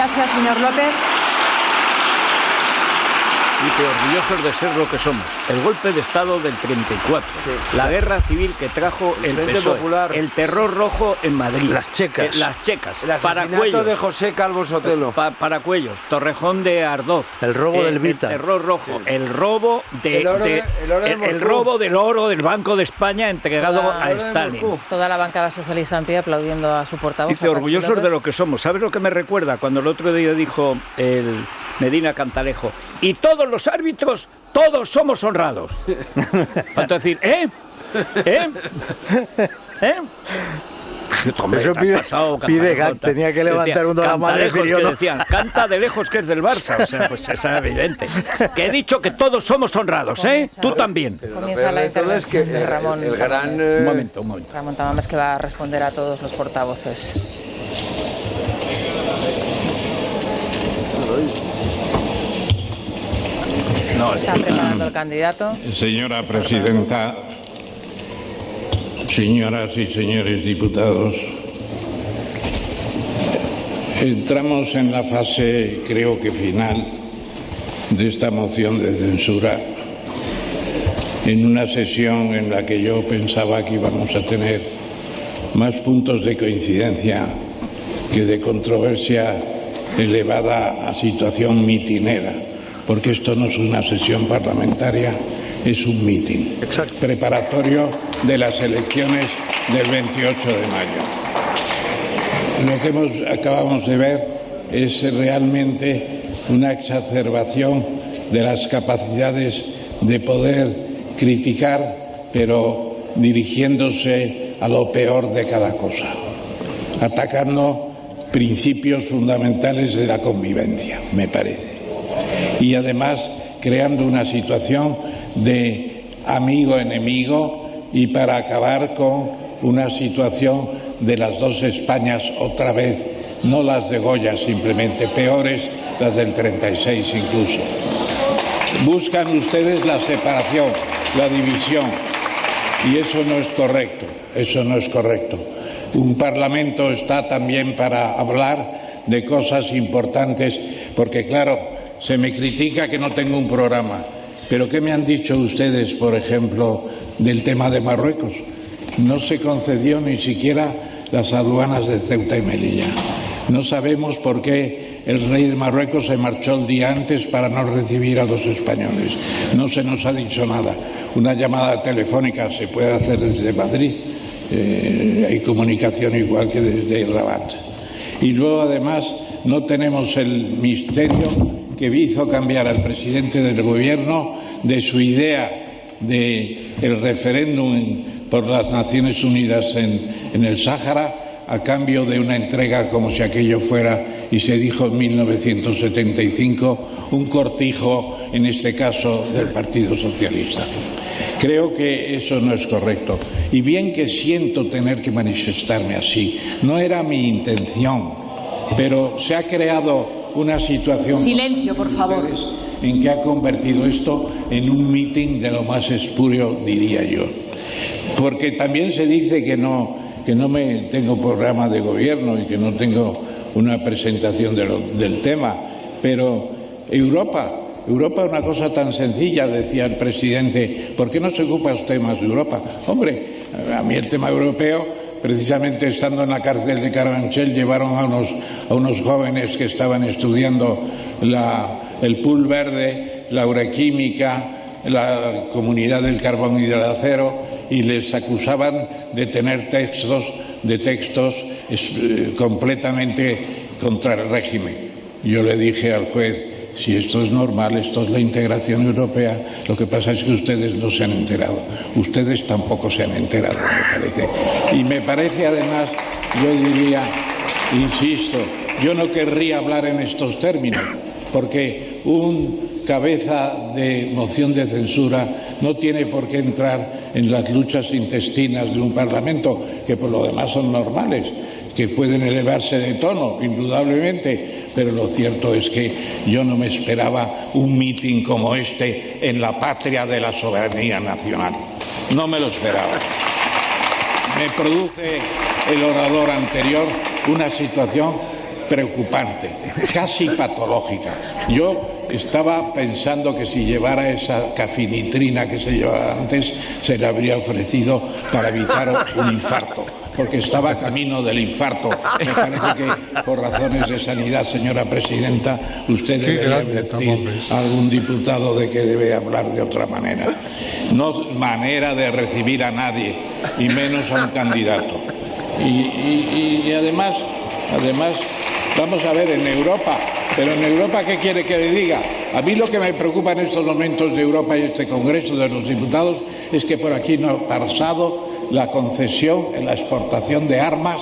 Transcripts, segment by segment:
Gracias, señor López. Dice, orgullosos de ser lo que somos. El golpe de Estado del 34, sí, la guerra civil que trajo el PSOE, Popular, el terror rojo en Madrid, las checas, el asesinato de José Calvo Sotelo, Paracuellos, Torrejón de Ardoz, el robo del Vita, el terror rojo, sí, el robo el robo del oro del Banco de España entregado a Stalin. Toda la bancada socialista en pie aplaudiendo a su portavoz. Dice, orgullosos de lo que somos. ¿Sabes lo que me recuerda? Cuando el otro día dijo el Medina Cantalejo, y todos los árbitros, todos somos honrados. Falta decir, Eso pide Gant, tenía que levantar uno la mano y decir yo no. Decían, canta de lejos que es del Barça, o sea, pues es evidente. Que he dicho que todos somos honrados, ¿eh? Tú también. Comienza la intervención de Ramón. El gran... Un momento. Ramón Tamames, que va a responder a todos los portavoces. Está preparando el candidato. Señora presidenta, señoras y señores diputados, entramos en la fase, creo que final, de esta moción de censura, en una sesión en la que yo pensaba que íbamos a tener más puntos de coincidencia que de controversia elevada a situación mitinera. Porque esto no es una sesión parlamentaria, es un mitin preparatorio de las elecciones del 28 de mayo. Lo que acabamos de ver es realmente una exacerbación de las capacidades de poder criticar, pero dirigiéndose a lo peor de cada cosa, atacando principios fundamentales de la convivencia, me parece. Y además creando una situación de amigo-enemigo y para acabar con una situación de las dos Españas otra vez, no las de Goya simplemente, peores, las del 36 incluso. Buscan ustedes la separación, la división, y eso no es correcto, eso no es correcto. Un Parlamento está también para hablar de cosas importantes, porque claro, se me critica que no tengo un programa, pero ¿qué me han dicho ustedes, por ejemplo, del tema de Marruecos? No se concedió ni siquiera las aduanas de Ceuta y Melilla. No sabemos por qué el rey de Marruecos se marchó el día antes para no recibir a los españoles. No se nos ha dicho nada. Una llamada telefónica se puede hacer desde Madrid. Hay comunicación igual que desde Rabat. Y luego, además, no tenemos el misterio que hizo cambiar al presidente del gobierno de su idea del referéndum por las Naciones Unidas en el Sáhara a cambio de una entrega como si aquello fuera, y se dijo en 1975, un cortijo, en este caso, del Partido Socialista. Creo que eso no es correcto. Y bien que siento tener que manifestarme así. No era mi intención, pero se ha creado una situación... Silencio, por favor. En que ha convertido esto en un mitin de lo más espurio, diría yo. Porque también se dice que no me tengo programa de gobierno y que no tengo una presentación del tema, pero Europa es una cosa tan sencilla, decía el presidente. ¿Por qué no se ocupa usted más de Europa? Hombre, a mí el tema europeo, precisamente estando en la cárcel de Carabanchel, llevaron a unos jóvenes que estaban estudiando el pool verde, la urequímica, la comunidad del carbón y del acero, y les acusaban de tener textos completamente contra el régimen. Yo le dije al juez, si esto es normal, esto es la integración europea, lo que pasa es que ustedes no se han enterado. Ustedes tampoco se han enterado, me parece. Y me parece, además, yo diría, insisto, yo no querría hablar en estos términos, porque un cabeza de moción de censura no tiene por qué entrar en las luchas intestinas de un Parlamento, que por lo demás son normales, que pueden elevarse de tono, indudablemente, pero lo cierto es que yo no me esperaba un mitin como este en la patria de la soberanía nacional. No me lo esperaba. Me produce el orador anterior una situación preocupante, casi patológica. Yo estaba pensando que si llevara esa cafinitrina que se llevaba antes, se le habría ofrecido para evitar un infarto, porque estaba camino del infarto. Me parece que por razones de sanidad, señora presidenta, usted debería advertir a algún diputado de que debe hablar de otra manera. No manera de recibir a nadie, y menos a un candidato. Y además, vamos a ver, en Europa, pero en Europa, ¿qué quiere que le diga? A mí lo que me preocupa en estos momentos de Europa y este Congreso de los Diputados es que por aquí no ha pasado la concesión en la exportación de armas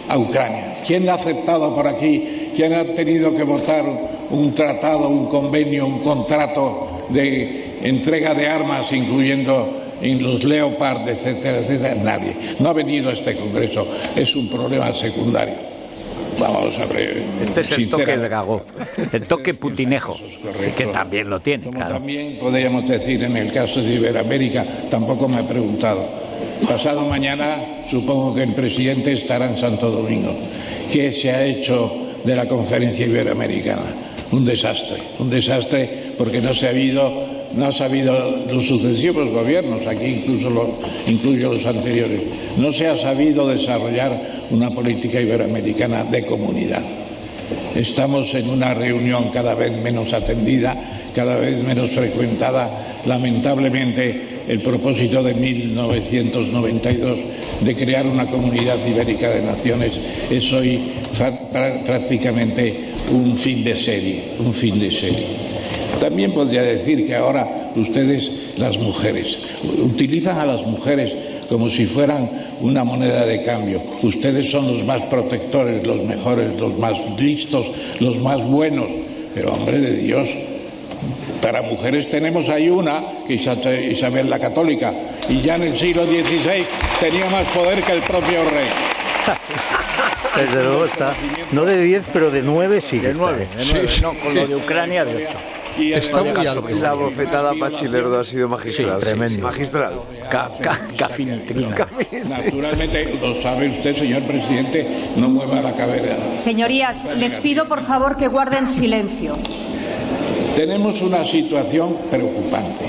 a Ucrania. ¿Quién ha aceptado por aquí? ¿Quién ha tenido que votar un tratado, un convenio, un contrato de entrega de armas, incluyendo en los Leopard, etcétera, etcétera? Nadie. No ha venido a este Congreso. Es un problema secundario. Vamos a ver. Este es el toque Dragó, el toque putinejo, que también lo tiene. Como claro. también podríamos decir en el caso de Iberoamérica, tampoco me ha preguntado. Pasado mañana supongo que el presidente estará en Santo Domingo. ¿Qué se ha hecho de la conferencia iberoamericana? Un desastre porque no ha sabido los sucesivos gobiernos, aquí incluyo los anteriores, no se ha sabido desarrollar una política iberoamericana de comunidad. Estamos en una reunión cada vez menos atendida, cada vez menos frecuentada. Lamentablemente, el propósito de 1992 de crear una comunidad ibérica de naciones es hoy prácticamente un fin de serie. También podría decir que ahora ustedes, las mujeres, utilizan a las mujeres como si fueran una moneda de cambio. Ustedes son los más protectores, los mejores, los más listos, los más buenos. Pero, hombre de Dios, para mujeres tenemos ahí una, que es Isabel la Católica, y ya en el siglo XVI tenía más poder que el propio rey. Desde luego está, no de 10, pero de 9 sí. De 9, no, con lo de Ucrania de 8. Y está muy alto. La bofetada Pachi Lerdo ha sido magistral. Sí, tremendo. Magistral. Cafinitrina. Naturalmente, lo sabe usted, señor presidente, no mueva la cabeza. Señorías, les pido por favor que guarden silencio. Tenemos una situación preocupante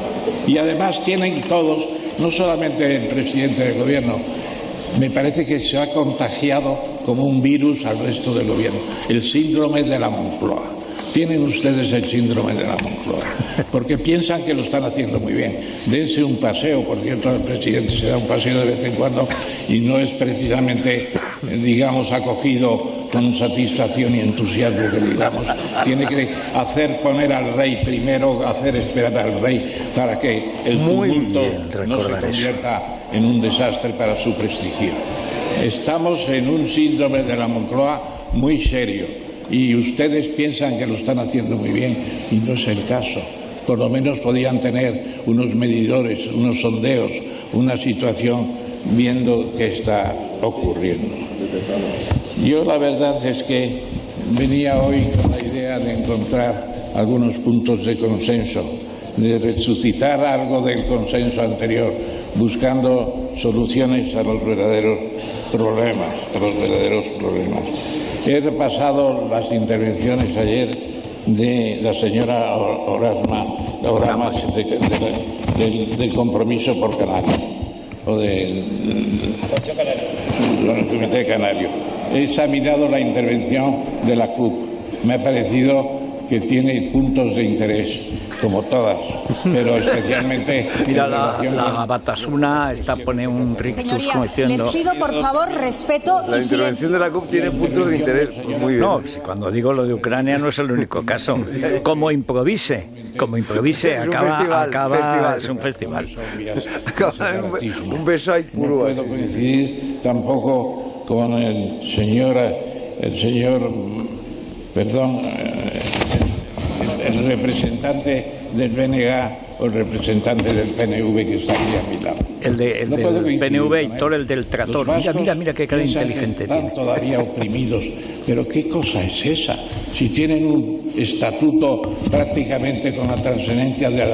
y además tienen todos, no solamente el presidente del gobierno, me parece que se ha contagiado como un virus al resto del gobierno, el síndrome de la Moncloa. Tienen ustedes el síndrome de la Moncloa, porque piensan que lo están haciendo muy bien. Dense un paseo, por cierto, el presidente se da un paseo de vez en cuando y no es precisamente, digamos, acogido con satisfacción y entusiasmo, que digamos. Tiene que poner al rey primero, hacer esperar al rey para que el tumulto no se convierta en un desastre para su prestigio. Estamos en un síndrome de la Moncloa muy serio. Y ustedes piensan que lo están haciendo muy bien y no es el caso. Por lo menos podrían tener unos medidores, unos sondeos, una situación viendo qué está ocurriendo. Yo la verdad es que venía hoy con la idea de encontrar algunos puntos de consenso, de resucitar algo del consenso anterior, buscando soluciones a los verdaderos problemas, He repasado las intervenciones ayer de la señora Oramas del compromiso por Canarias, o del Comité Canario. He examinado la intervención de la CUP. Me ha parecido que tiene puntos de interés, como todas, pero especialmente... Mira, la Batasuna pone un rictus como Señorías, diciendo... les pido por favor respeto La y intervención silencio. de la CUP tiene puntos de interés. Muy bien. No, si cuando digo lo de Ucrania no es el único caso. Como improvise, Es un acaba, es un festival. Un beso ahí No puro. puedo coincidir tampoco con el señor, el representante del BNG o el representante del PNV que está aquí a mi lado. El del PNV, Héctor, el del trator. Mira qué cara inteligente están tiene. todavía oprimidos. Pero ¿qué cosa es esa? Si tienen un estatuto prácticamente con la trascendencia de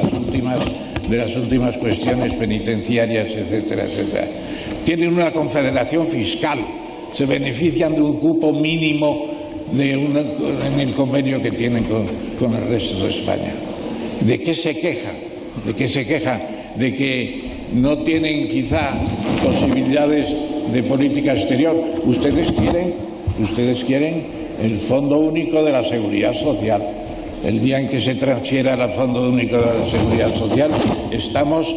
las últimas cuestiones penitenciarias, etcétera, etcétera. Tienen una confederación fiscal. Se benefician de un cupo mínimo en el convenio que tienen con el resto de España. ¿De qué se quejan? ¿De qué se quejan? De que no tienen quizá posibilidades de política exterior. Ustedes quieren el Fondo Único de la Seguridad Social. El día en que se transfiera al Fondo Único de la Seguridad Social, estamos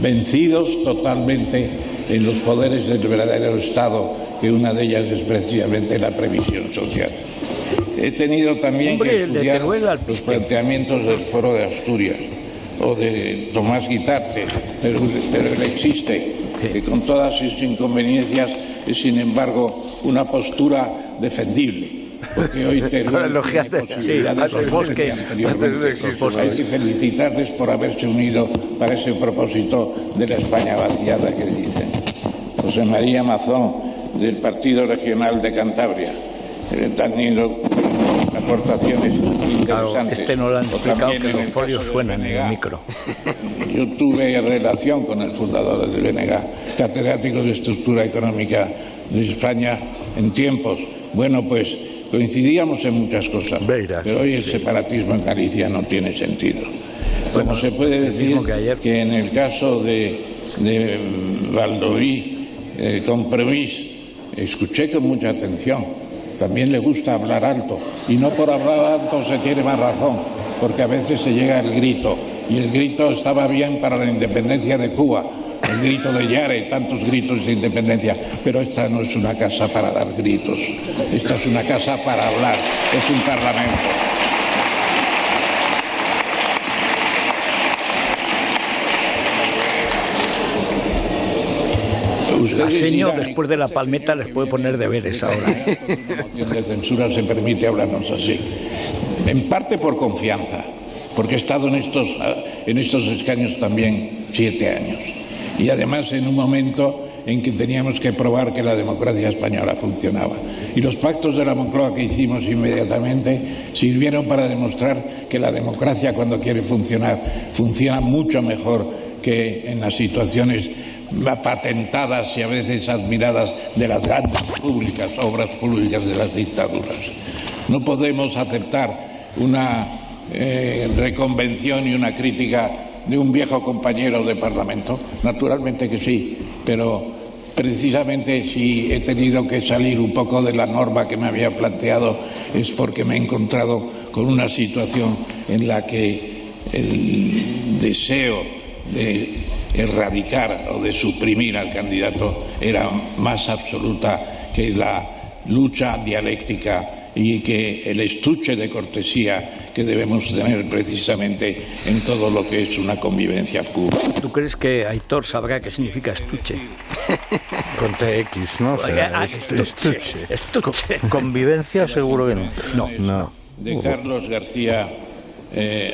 vencidos totalmente en los poderes del verdadero Estado, que una de ellas es precisamente la previsión social. He tenido también que estudiar los planteamientos del Foro de Asturias o de Tomás Guitarte, pero él existe, que con todas sus inconveniencias es, sin embargo, una postura defendible. Porque hoy Teruel tiene posibilidades Hay que felicitarles por haberse unido para ese propósito de la España vaciada que dicen. José María Mazón, del Partido Regional de Cantabria, han tenido aportaciones interesantes. Este no lo han explicado, que los folios suenan en el micro. Yo tuve relación con el fundador del BNG, catedrático de Estructura Económica de España en tiempos. Bueno, pues coincidíamos en muchas cosas, pero hoy el separatismo en Galicia no tiene sentido. Como se puede decir que en el caso de Valdoví, Compromís, escuché con mucha atención. También le gusta hablar alto, y no por hablar alto se tiene más razón, porque a veces se llega el grito, y el grito estaba bien para la independencia de Cuba, el grito de Yare, tantos gritos de independencia, pero esta no es una casa para dar gritos, esta es una casa para hablar, es un parlamento. La señor, después de la palmeta, les puede poner deberes ahora. La moción de censura se permite hablarnos así. En parte por confianza, porque he estado en estos escaños también 7 años. Y además en un momento en que teníamos que probar que la democracia española funcionaba. Y los pactos de la Moncloa que hicimos inmediatamente sirvieron para demostrar que la democracia, cuando quiere funcionar, funciona mucho mejor que en las situaciones patentadas y a veces admiradas de las grandes obras públicas de las dictaduras. No podemos aceptar una reconvención y una crítica de un viejo compañero de Parlamento. Naturalmente que sí, pero precisamente si he tenido que salir un poco de la norma que me había planteado es porque me he encontrado con una situación en la que el deseo de erradicar o de suprimir al candidato era más absoluta que la lucha dialéctica y que el estuche de cortesía que debemos tener precisamente en todo lo que es una convivencia pura. ¿Tú crees que Aitor sabrá qué significa estuche? Con TX, ¿no? O sea, estuche. Convivencia seguro que no. No. De Carlos García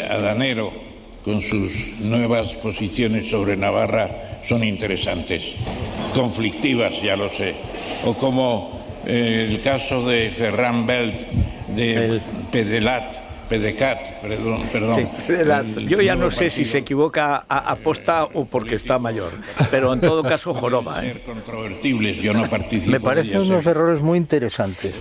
Adanero, con sus nuevas posiciones sobre Navarra, son interesantes, conflictivas, ya lo sé. O como el caso de Ferran Belt, de Pedecat, perdón. Sí. Yo ya no sé si se equivoca a posta o porque está mayor, pero en todo caso joroba. Ser controvertibles, yo no participo. Me parecen unos errores muy interesantes.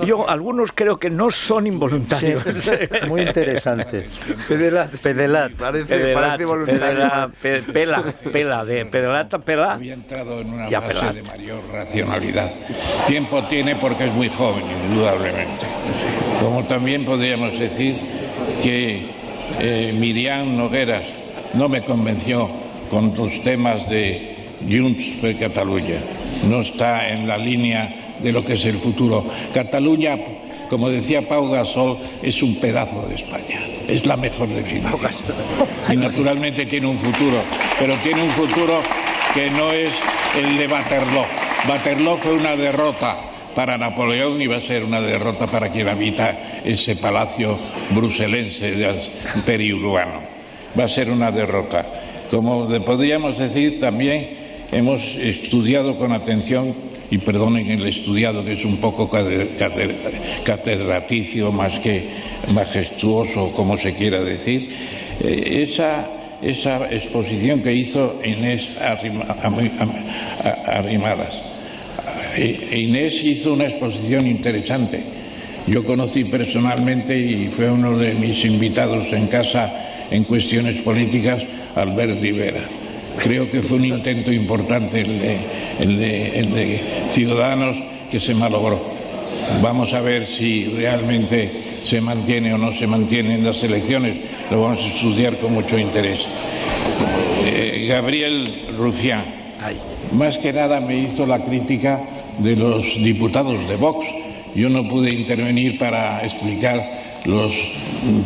Yo algunos creo que no son involuntarios. Sí, muy interesantes. Pedelat. Parece voluntario. Pela. Había entrado en una fase de mayor racionalidad. Tiempo tiene porque es muy joven, indudablemente. Como también podríamos decir que Miriam Nogueras no me convenció con los temas de Junts per Catalunya. No está en la línea de lo que es el futuro. Cataluña, como decía Pau Gasol, es un pedazo de España. Es la mejor definición. Y naturalmente tiene un futuro, pero tiene un futuro que no es el de Waterloo. Waterloo fue una derrota para Napoleón y va a ser una derrota para quien habita ese palacio bruselense periurbano. Va a ser una derrota. Como podríamos decir, también hemos estudiado con atención, y perdonen el estudiado que es un poco catedraticio más que majestuoso, como se quiera decir, esa exposición que hizo Inés Arrimadas. Inés hizo una exposición interesante Yo conocí personalmente y fue uno de mis invitados en casa en cuestiones políticas, Albert Rivera. Creo que fue un intento importante el de Ciudadanos que se malogró. Vamos a ver si realmente se mantiene o no se mantiene en las elecciones. Lo vamos a estudiar con mucho interés. Gabriel Rufián, más que nada me hizo la crítica de los diputados de Vox. Yo no pude intervenir para explicar los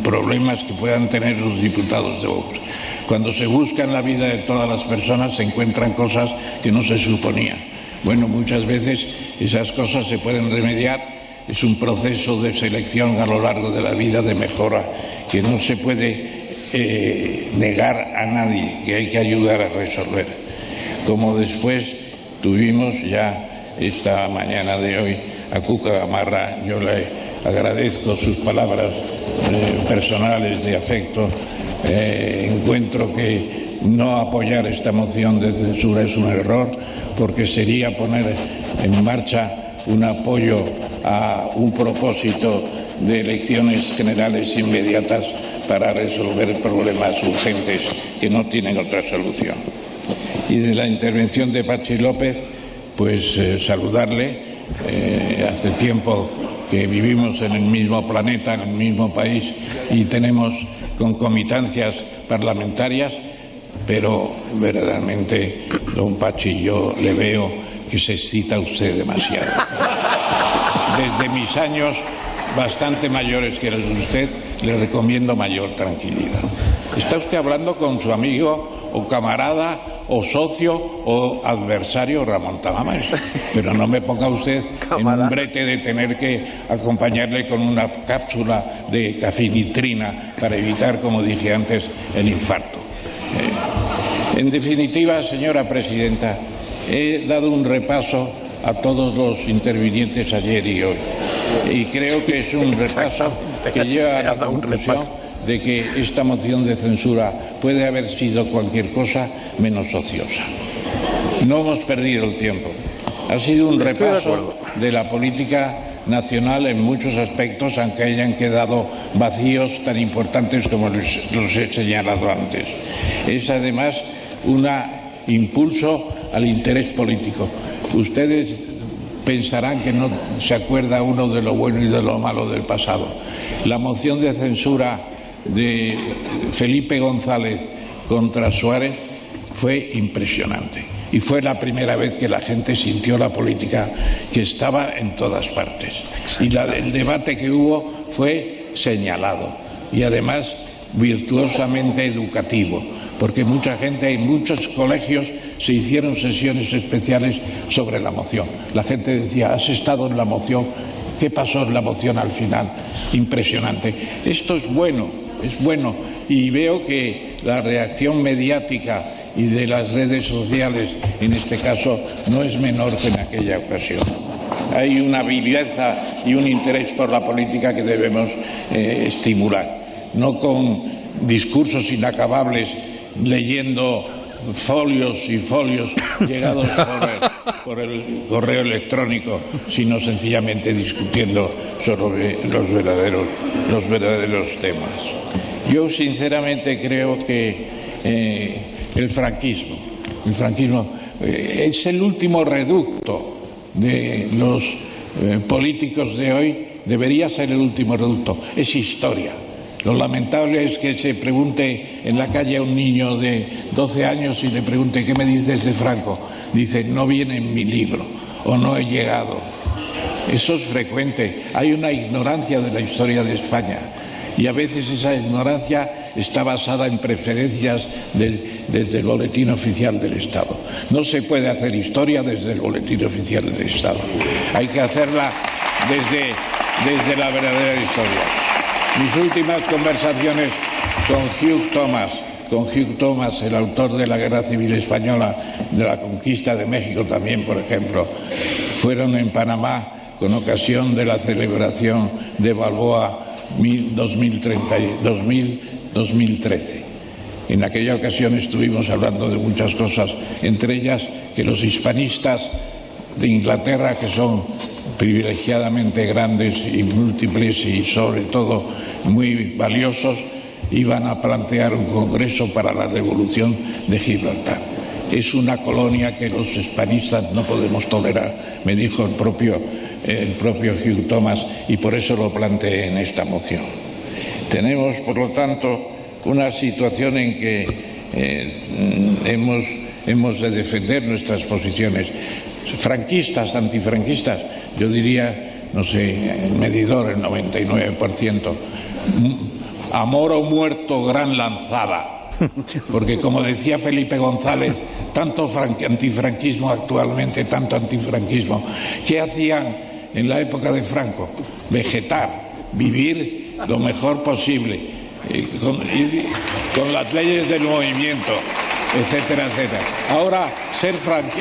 problemas que puedan tener los diputados de Vox. Cuando se busca en la vida de todas las personas se encuentran cosas que no se suponían. Bueno, muchas veces esas cosas se pueden remediar. Es un proceso de selección a lo largo de la vida, de mejora, que no se puede negar a nadie, que hay que ayudar a resolver. Como después tuvimos ya esta mañana de hoy a Cuca Gamarra, yo le agradezco sus palabras personales de afecto. Encuentro que no apoyar esta moción de censura es un error, porque sería poner en marcha un apoyo a un propósito de elecciones generales inmediatas para resolver problemas urgentes que no tienen otra solución. Y de la intervención de Patxi López, pues saludarle. Hace tiempo que vivimos en el mismo planeta, en el mismo país, y tenemos concomitancias parlamentarias, pero verdaderamente, don Patxi, yo le veo que se excita usted demasiado. Desde mis años bastante mayores que los de usted, le recomiendo mayor tranquilidad. Está usted hablando con su amigo o camarada o socio o adversario Ramón Tamames, pero no me ponga usted en un brete de tener que acompañarle con una cápsula de cafinitrina para evitar, como dije antes, el infarto. En definitiva, señora presidenta, he dado un repaso a todos los intervinientes ayer y hoy, y creo que es un repaso que lleva a la conclusión de que esta moción de censura puede haber sido cualquier cosa menos ociosa. No hemos perdido el tiempo. Ha sido un repaso de la política nacional en muchos aspectos, aunque hayan quedado vacíos tan importantes como los he señalado antes. Es además un impulso al interés político. Ustedes pensarán que no se acuerda uno de lo bueno y de lo malo del pasado. La moción de censura de Felipe González contra Suárez fue impresionante, y fue la primera vez que la gente sintió la política, que estaba en todas partes, y el debate que hubo fue señalado y además virtuosamente educativo, porque mucha gente en muchos colegios se hicieron sesiones especiales sobre la moción. La gente decía: has estado en la moción, ¿qué pasó en la moción al final? Impresionante. Esto es bueno, y veo que la reacción mediática y de las redes sociales, en este caso, no es menor que en aquella ocasión. Hay una viveza y un interés por la política que debemos estimular, no con discursos inacabables leyendo folios y folios llegados por el correo electrónico, sino sencillamente discutiendo sobre los verdaderos temas. Yo sinceramente creo que el franquismo es el último reducto de los políticos de hoy, debería ser el último reducto, es historia. Lo lamentable es que se pregunte en la calle a un niño de 12 años y le pregunte: ¿qué me dices de Franco? Dice: no viene en mi libro, o no he llegado. Eso es frecuente. Hay una ignorancia de la historia de España, y a veces esa ignorancia está basada en preferencias desde el Boletín Oficial del Estado. No se puede hacer historia desde el Boletín Oficial del Estado. Hay que hacerla desde la verdadera historia. Mis últimas conversaciones con Hugh Thomas, el autor de la Guerra Civil Española, de la conquista de México también, por ejemplo, fueron en Panamá con ocasión de la celebración de Balboa 2013. En aquella ocasión estuvimos hablando de muchas cosas, entre ellas que los hispanistas de Inglaterra, que son privilegiadamente grandes y múltiples y sobre todo muy valiosos, iban a plantear un congreso para la devolución de Gibraltar. Es una colonia que los hispanistas no podemos tolerar, me dijo el propio Hugh Thomas, y por eso lo planteé en esta moción. Tenemos, por lo tanto, una situación en que hemos de defender nuestras posiciones. Franquistas, antifranquistas, yo diría, no sé, el medidor, el 99%. Amor o muerto, gran lanzada. Porque como decía Felipe González, tanto antifranquismo actualmente, tanto antifranquismo, ¿qué hacían en la época de Franco? Vegetar, vivir lo mejor posible, con las leyes del movimiento, etcétera, etcétera. Ahora, ser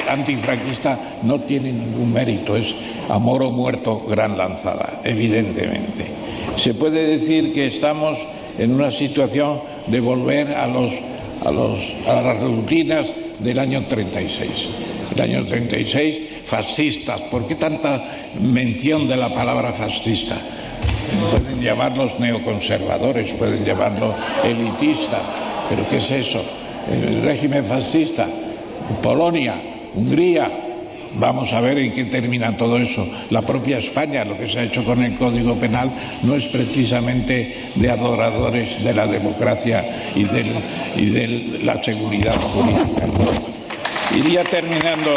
antifranquista no tiene ningún mérito, es amor o muerto, gran lanzada, evidentemente. Se puede decir que estamos en una situación de volver a las rutinas del año 36. El año 36, fascistas. ¿Por qué tanta mención de la palabra fascista? Pueden llamarlos neoconservadores, pueden llamarlo elitista, pero ¿qué es eso? El régimen fascista, Polonia, Hungría. Vamos a ver en qué termina todo eso. La propia España, lo que se ha hecho con el Código Penal, no es precisamente de adoradores de la democracia y de la seguridad jurídica. Iría terminando,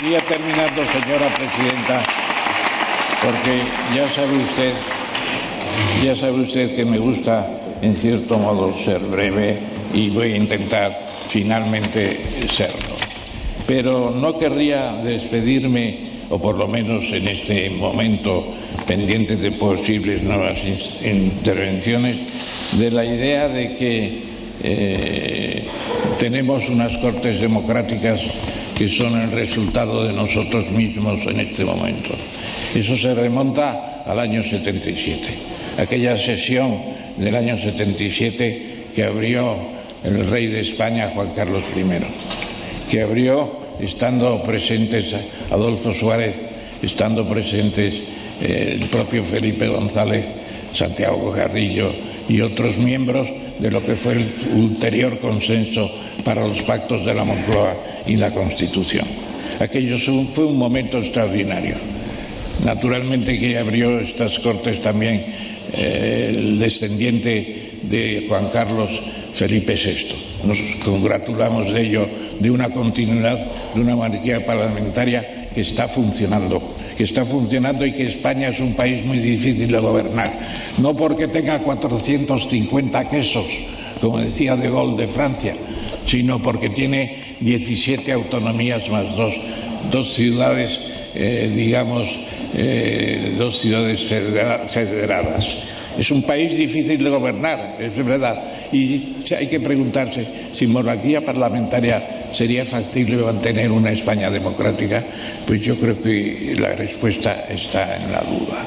señora presidenta, porque ya sabe usted que me gusta, en cierto modo, ser breve y voy a intentar finalmente serlo. Pero no querría despedirme, o por lo menos en este momento pendiente de posibles nuevas intervenciones, de la idea de que tenemos unas Cortes democráticas que son el resultado de nosotros mismos en este momento. Eso se remonta al año 77, aquella sesión del año 77 que abrió el rey de España, Juan Carlos I, que abrió estando presentes Adolfo Suárez, estando presentes el propio Felipe González, Santiago Carrillo y otros miembros de lo que fue el ulterior consenso para los pactos de la Moncloa y la Constitución. Aquello fue un momento extraordinario. Naturalmente que abrió estas Cortes también el descendiente de Juan Carlos, Felipe VI. Nos congratulamos de ello, de una continuidad de una monarquía parlamentaria que está funcionando y que España es un país muy difícil de gobernar. No porque tenga 450 quesos, como decía De Gaulle de Francia, sino porque tiene 17 autonomías más dos ciudades, dos ciudades federadas. Es un país difícil de gobernar, es verdad. Y hay que preguntarse si monarquía parlamentaria sería factible mantener una España democrática. Pues yo creo que la respuesta está en la duda.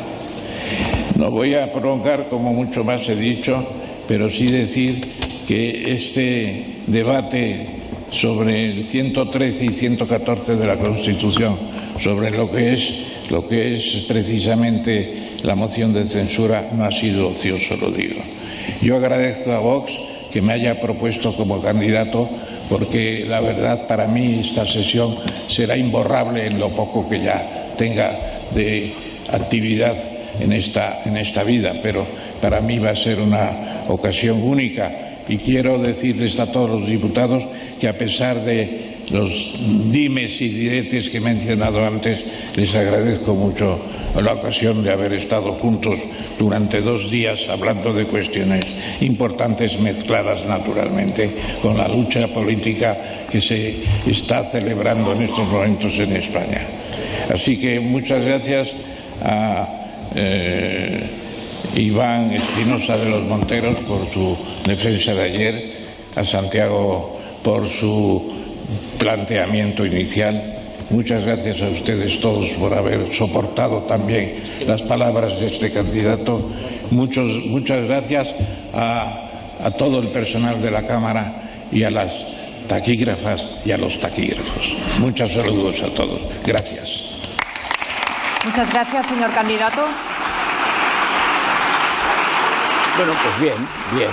No voy a prolongar, como mucho más he dicho, pero sí decir que este debate sobre el 113 y 114 de la Constitución, sobre lo que es precisamente la moción de censura, no ha sido ocioso, lo digo. Yo agradezco a Vox que me haya propuesto como candidato, porque la verdad para mí esta sesión será imborrable en lo poco que ya tenga de actividad en esta vida, pero para mí va a ser una ocasión única y quiero decirles a todos los diputados que a pesar de los dimes y diretes que he mencionado antes, les agradezco mucho la ocasión de haber estado juntos durante 2 días hablando de cuestiones importantes, mezcladas naturalmente con la lucha política que se está celebrando en estos momentos en España. Así que muchas gracias a Iván Espinosa de los Monteros por su defensa de ayer, a Santiago por su planteamiento inicial. Muchas gracias a ustedes todos por haber soportado también las palabras de este candidato. Muchas gracias a todo el personal de la Cámara y a las taquígrafas y a los taquígrafos. Muchos saludos a todos. Gracias. Muchas gracias, señor candidato. Bueno, pues bien, bien.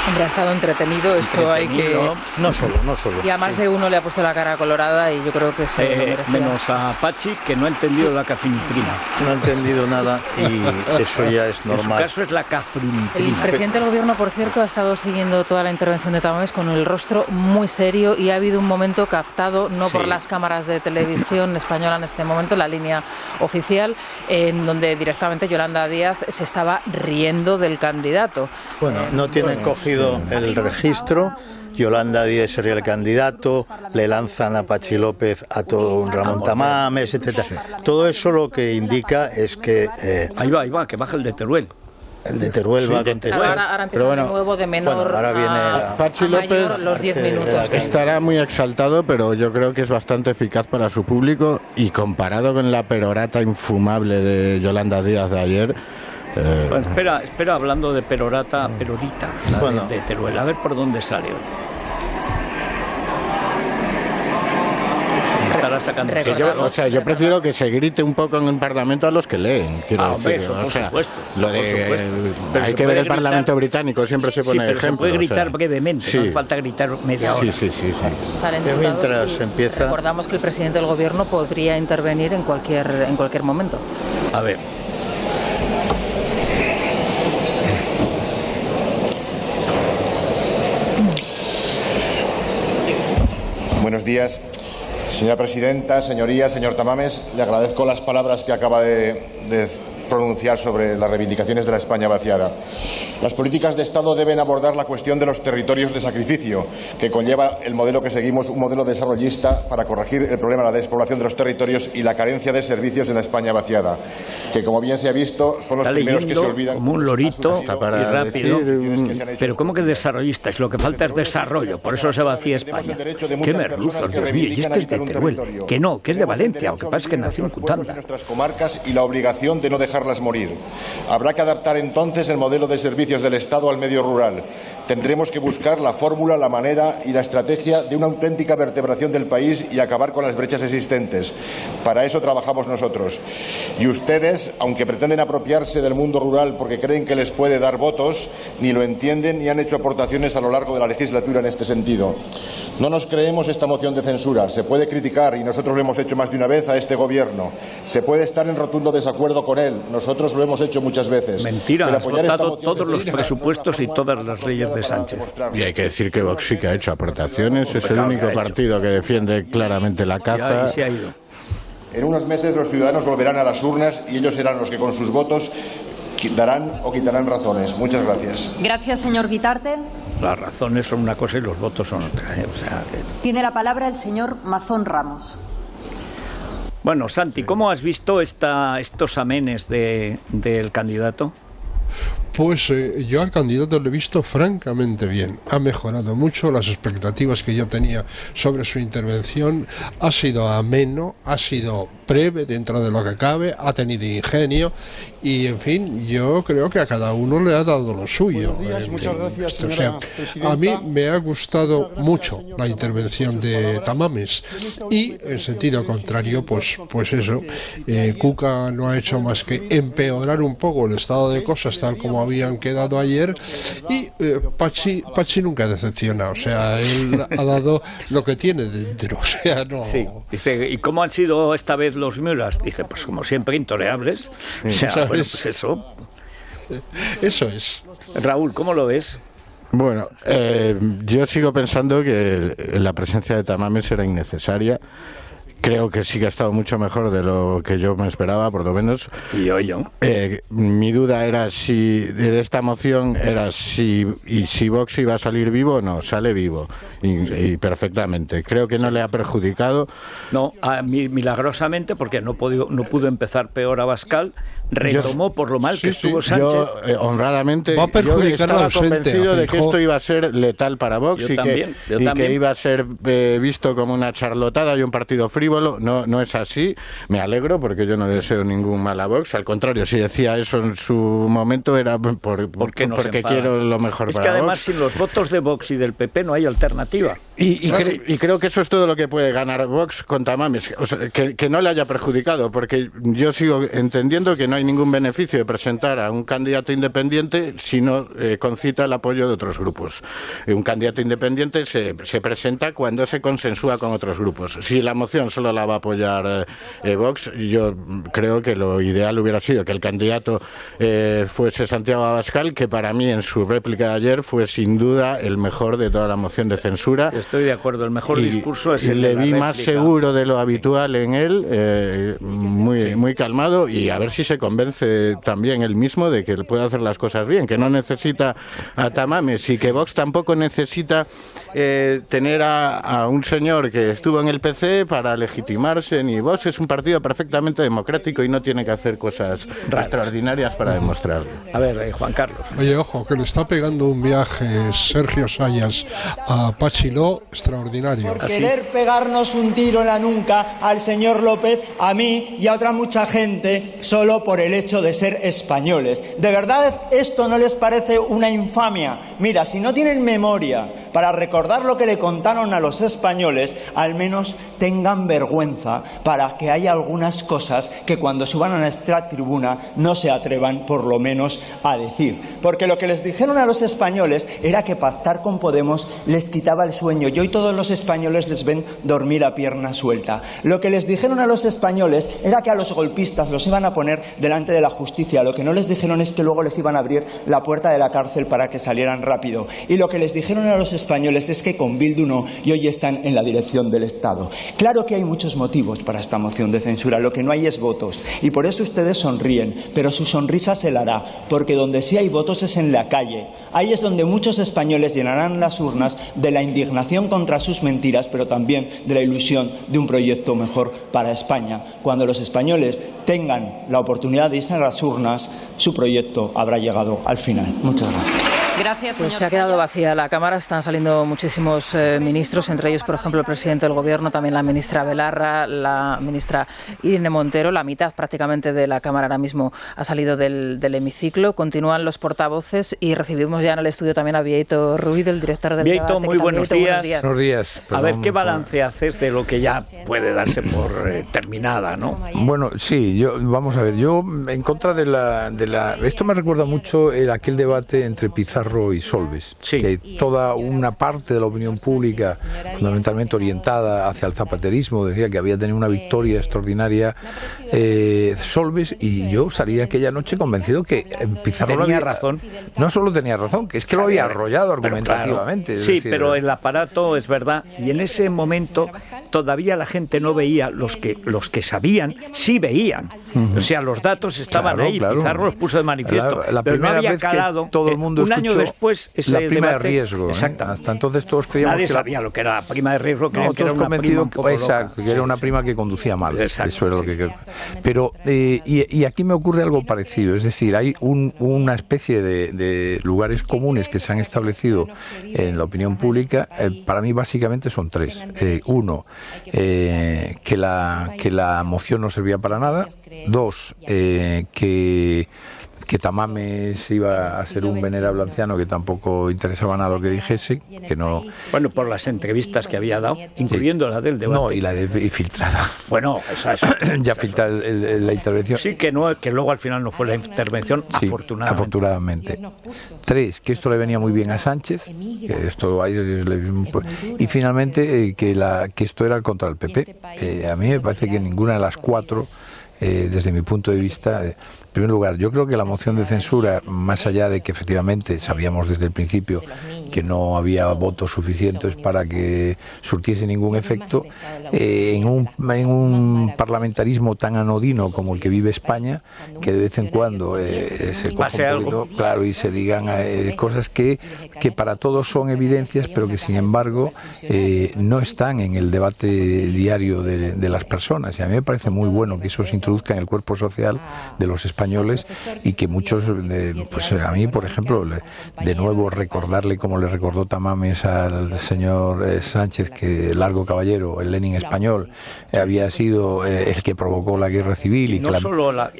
Hombre, ha estado entretenido, esto hay que... No solo. Y a más de uno le ha puesto la cara colorada y yo creo que se lo merecía. Menos a Pachi, que no ha entendido la cafinitrina. No ha entendido nada y eso ya es normal. En su caso es la cafinitrina. El presidente del gobierno, por cierto, ha estado siguiendo toda la intervención de Tamames con el rostro muy serio y ha habido un momento captado, no por las cámaras de televisión española en este momento, la línea oficial, en donde directamente Yolanda Díaz se estaba riendo del candidato. Bueno, no tienen cogido el registro. Yolanda Díaz sería el candidato, le lanzan a Pachi López a todo un Ramón Tamames, etcétera. Todo eso lo que indica es que... Ahí va, que baja el de Teruel. El de Teruel va a contestar. Ahora empieza de nuevo de menor ahora viene a Pachi mayor, López los 10 minutos. Estará muy exaltado, pero yo creo que es bastante eficaz para su público y comparado con la perorata infumable de Yolanda Díaz de ayer... Bueno, espera, hablando de perorita, de Teruel, a ver por dónde sale hoy. Estará sacando. Yo prefiero que se grite un poco en el Parlamento a los que leen, quiero decir. Eso, por supuesto. Hay que ver el Parlamento británico, siempre se pone ejemplo. Se puede gritar brevemente, no hace falta gritar media hora. Sí. Salen Mientras diputados y empieza... recordamos que el presidente del gobierno podría intervenir en cualquier momento. A ver. Buenos días, señora presidenta, señorías, señor Tamames. Le agradezco las palabras que acaba de pronunciar sobre las reivindicaciones de la España vaciada. Las políticas de Estado deben abordar la cuestión de los territorios de sacrificio, que conlleva el modelo que seguimos, un modelo desarrollista para corregir el problema de la despoblación de los territorios y la carencia de servicios en la España vaciada, que, como bien se ha visto, son los primeros que se olvidan. Como un lorito y rápido. Pero ¿cómo que desarrollista? Es lo que falta es desarrollo, por eso se vacía España. ¡Qué merluzos, Dios mío! Y este es de Teruel. Que no, que es de Valencia, aunque pasa que nació en Cutanda. Nuestras comarcas y la obligación de no dejarlas morir. Habrá que adaptar entonces el modelo de servicios del Estado al medio rural. Tendremos que buscar la fórmula, la manera y la estrategia de una auténtica vertebración del país y acabar con las brechas existentes. Para eso trabajamos nosotros. Y ustedes, aunque pretenden apropiarse del mundo rural porque creen que les puede dar votos, ni lo entienden ni han hecho aportaciones a lo largo de la legislatura en este sentido. No nos creemos esta moción de censura. Se puede criticar, y nosotros lo hemos hecho más de una vez, a este Gobierno. Se puede estar en rotundo desacuerdo con él. Nosotros lo hemos hecho muchas veces. Mentira, has votado todos los presupuestos y todas las leyes de Sánchez. Y hay que decir que Vox sí que ha hecho aportaciones, es el único partido que defiende claramente la caza. Se ha ido. En unos meses los ciudadanos volverán a las urnas y ellos serán los que con sus votos darán o quitarán razones. Muchas gracias. Gracias, señor Guitarte. Las razones son una cosa y los votos son otra. Tiene la palabra el señor Mazón Ramos. Bueno, Santi, ¿cómo has visto estos amenes del candidato? Pues yo al candidato lo he visto francamente bien. Ha mejorado mucho las expectativas que yo tenía sobre su intervención. Ha sido ameno, ha sido breve dentro de lo que cabe, ha tenido ingenio y, en fin, yo creo que a cada uno le ha dado lo suyo. Buenos días, muchas gracias, señora presidenta. A mí me ha gustado mucho la intervención de Tamames y, en sentido contrario, pues eso, Cuca no ha hecho más que empeorar un poco el estado de cosas tal como habían quedado ayer y Pachi nunca decepciona, o sea, él ha dado lo que tiene dentro, o sea, no... Sí, dice, ¿y cómo han sido esta vez los Muras? Dice, pues como siempre, intoleables. O sea, bueno, pues eso. Eso es. Raúl, ¿cómo lo ves? Bueno, yo sigo pensando que la presencia de Tamames era innecesaria. Creo que sí que ha estado mucho mejor de lo que yo me esperaba, por lo menos. Y yo. Mi duda era si de esta moción era si Vox iba a salir vivo o no. Sale vivo y perfectamente. Creo que no le ha perjudicado. No, milagrosamente, porque no pudo empezar peor Abascal. Retomó por lo mal que estuvo Sánchez. Yo, honradamente, yo estaba convencido de que esto iba a ser letal para Vox y que iba a ser visto como una charlotada y un partido frívolo. No es así. Me alegro porque yo no deseo ningún mal a Vox. Al contrario, si decía eso en su momento era porque quiero lo mejor para Vox. Es que además sin los votos de Vox y del PP no hay alternativa. Y creo que eso es todo lo que puede ganar Vox con Tamames, o sea, que no le haya perjudicado, porque yo sigo entendiendo que no hay ningún beneficio de presentar a un candidato independiente si no concita el apoyo de otros grupos. Un candidato independiente se presenta cuando se consensúa con otros grupos. Si la moción solo la va a apoyar Vox, yo creo que lo ideal hubiera sido que el candidato fuese Santiago Abascal, que para mí en su réplica de ayer fue sin duda el mejor de toda la moción de censura. Estoy de acuerdo, el mejor discurso es el de la réplica. Le vi más seguro de lo habitual en él, muy calmado, y a ver si se convence también él mismo de que puede hacer las cosas bien, que no necesita a Tamames y que Vox tampoco necesita tener a un señor que estuvo en el PC para legitimarse, ni Vox es un partido perfectamente democrático y no tiene que hacer cosas extraordinarias para demostrarlo. A ver, Juan Carlos. Oye, ojo, que le está pegando un viaje Sergio Sayas a Pachi Ló extraordinario. Por querer pegarnos un tiro en la nuca al señor López, a mí y a otra mucha gente, solo por el hecho de ser españoles. ¿De verdad esto no les parece una infamia? Mira, si no tienen memoria para recordar lo que le contaron a los españoles, al menos tengan vergüenza para que haya algunas cosas que cuando suban a nuestra tribuna no se atrevan por lo menos a decir. Porque lo que les dijeron a los españoles era que pactar con Podemos les quitaba el sueño, y hoy todos los españoles les ven dormir a pierna suelta. Lo que les dijeron a los españoles era que a los golpistas los iban a poner delante de la justicia. Lo que no les dijeron es que luego les iban a abrir la puerta de la cárcel para que salieran rápido. Y lo que les dijeron a los españoles es que con Bildu no, y hoy están en la dirección del Estado. Claro que hay muchos motivos para esta moción de censura, lo que no hay es votos, y por eso ustedes sonríen, pero su sonrisa se la hará, porque donde sí hay votos es en la calle. Ahí es donde muchos españoles llenarán las urnas de la indignación contra sus mentiras, pero también de la ilusión de un proyecto mejor para España. Cuando los españoles tengan la oportunidad de irse a las urnas, su proyecto habrá llegado al final. Muchas gracias. Gracias, señor. Pues se ha quedado vacía la Cámara, están saliendo muchísimos ministros, entre ellos, por ejemplo, el presidente del Gobierno, también la ministra Belarra, la ministra Irene Montero. La mitad prácticamente de la Cámara ahora mismo ha salido del hemiciclo. Continúan los portavoces y recibimos ya en el estudio también a Bieito Ruiz, el director del Bieito, debate. muy buenos días. Buenos días. A ver, ¿qué balance haces de lo que ya puede darse por terminada, no? Bueno, sí, vamos a ver, yo en contra de la... Esto me recuerda mucho aquel debate entre Pizarro y Solbes, sí, que toda una parte de la opinión pública, fundamentalmente orientada hacia el zapaterismo, decía que había tenido una victoria extraordinaria Solbes, y yo salí aquella noche convencido que Pizarro tenía razón. No solo tenía razón, que es que lo había arrollado argumentativamente. Claro, sí, pero el aparato es verdad, y en ese momento todavía la gente no veía, los que sabían, sí veían. O sea, los datos estaban ahí, claro. Pizarro los puso de manifiesto, la pero no primera había vez calado. Que todo el mundo un año después ese la prima debate, de riesgo. Hasta entonces todos creíamos nadie que sabía lo que era la prima de riesgo, que era una prima un poco exacto, loca. Que era una prima que conducía mal. Exacto, eso era lo que. Pero y aquí me ocurre algo parecido, es decir, hay una especie de lugares comunes que se han establecido en la opinión pública. Para mí básicamente son tres. Uno, que la moción no servía para nada. Dos, que Tamames iba a ser un venerable anciano que tampoco interesaba nada lo que dijese, que no... Bueno, por las entrevistas que había dado, incluyendo la del debate. No, y la filtrada. Bueno, esa ya filtra la intervención. Sí, que luego al final no fue la intervención, sí, afortunadamente. Tres, que esto le venía muy bien a Sánchez, que esto y finalmente que esto era contra el PP. A mí me parece que ninguna de las cuatro, desde mi punto de vista... En primer lugar, yo creo que la moción de censura, más allá de que efectivamente sabíamos desde el principio que no había votos suficientes para que surtiese ningún efecto, en un parlamentarismo tan anodino como el que vive España, que de vez en cuando se coja un poquito, claro, y se digan cosas que para todos son evidencias, pero que sin embargo no están en el debate diario de las personas. Y a mí me parece muy bueno que eso se introduzca en el cuerpo social de los españoles, españoles, y que muchos, pues a mí, por ejemplo, de nuevo recordarle como le recordó Tamames al señor Sánchez que Largo Caballero, el Lenin español, había sido el que provocó la guerra civil. Y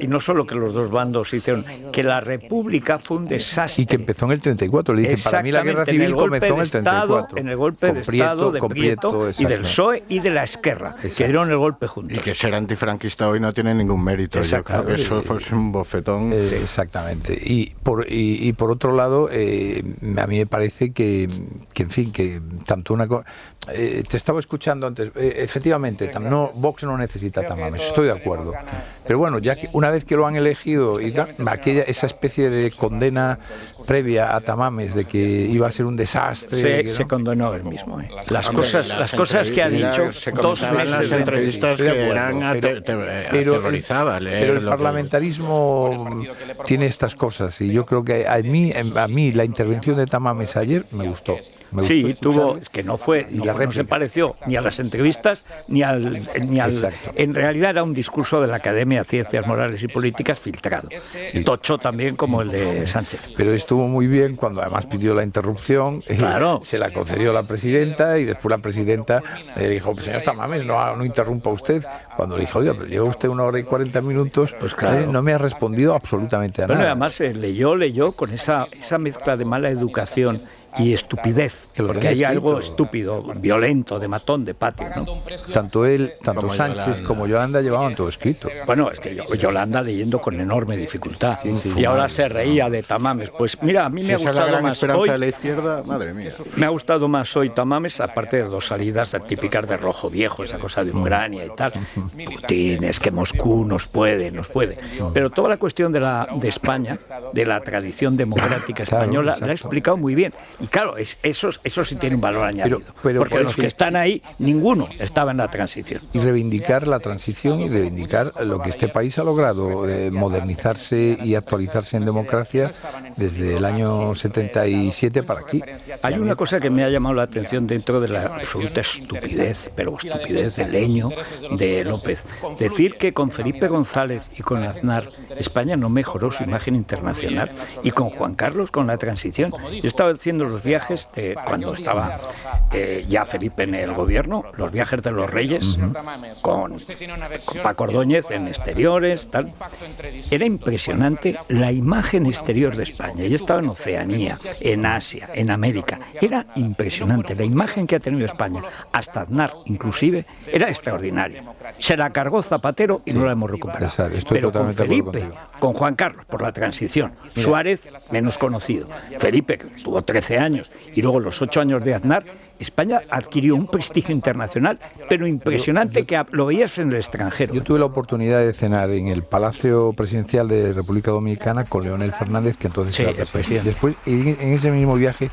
no solo que los dos bandos hicieron, que la República fue un desastre. Y que empezó en el 34, le dice, para mí la guerra civil comenzó en el 34. En el golpe de Estado de Prieto y del PSOE y de la Esquerra, que dieron el golpe juntos. Y que ser antifranquista hoy no tiene ningún mérito. Yo creo que eso fue un bofetón. Exactamente. Y por otro lado, a mí me parece que en fin, que tanto una cosa... te estaba escuchando antes, efectivamente, Vox no necesita Tamames, estoy de acuerdo. Pero bueno, ya que una vez que lo han elegido, y esa especie de condena previa a Tamames de que iba a ser un desastre... Se condenó él mismo. Las cosas que ha dicho... Se contaban las entrevistas que eran aterrorizadas. Pero el parlamentarismo tiene estas cosas, y yo creo que a mí la intervención de Tamames ayer me gustó. Sí, que no fue, no se pareció ni a las entrevistas ni al en realidad era un discurso de la Academia de Ciencias Morales y Políticas filtrado, tocho también como el de Sánchez. Pero estuvo muy bien cuando además pidió la interrupción, se la concedió la presidenta, y después la presidenta le dijo, señor Tamames, no interrumpa usted. Cuando le dijo, oiga, pero lleva usted 1 hora y 40 minutos, pues claro, no me ha respondido absolutamente a nada. Bueno, además leyó con esa mezcla de mala educación y estupidez, porque hay algo estúpido, violento, de matón, de patio, ¿no? Tanto Sánchez como Yolanda llevaban todo escrito. Bueno, es que Yolanda leyendo con enorme dificultad, y ahora se reía de Tamames. Pues mira, a mí me ha gustado más hoy, de la izquierda, madre mía. Me ha gustado más hoy Tamames, aparte de 2 salidas típicas de rojo viejo, esa cosa de Ucrania y tal. Putin, es que Moscú nos puede. Pero toda la cuestión de España, de la tradición democrática española, la ha explicado muy bien. Y claro, eso sí tiene un valor añadido, porque los que están ahí, ninguno estaba en la transición. Y reivindicar la transición y reivindicar lo que este país ha logrado, modernizarse y actualizarse en democracia desde el año 77 para aquí. Hay una cosa que me ha llamado la atención dentro de la absoluta estupidez, pero estupidez de leño de López. Decir que con Felipe González y con Aznar España no mejoró su imagen internacional, y con Juan Carlos, con la transición. Yo estaba haciendo los viajes de cuando estaba ya Felipe en el gobierno, los viajes de los Reyes, con Paco Ordóñez en exteriores, tal. Era impresionante la imagen exterior de España. Yo estaba en Oceanía, en Asia, en América. Era impresionante la imagen que ha tenido España. Hasta Aznar, inclusive, era extraordinaria. Se la cargó Zapatero y no la hemos recuperado. Pero con Felipe, con Juan Carlos, por la transición. Suárez, menos conocido. Felipe, que tuvo 13 años, y luego los 8 años de Aznar, España adquirió un prestigio internacional, pero impresionante, que lo veías en el extranjero. Yo tuve la oportunidad de cenar en el Palacio Presidencial de República Dominicana con Leonel Fernández, que entonces era presidente. Después, en ese mismo viaje,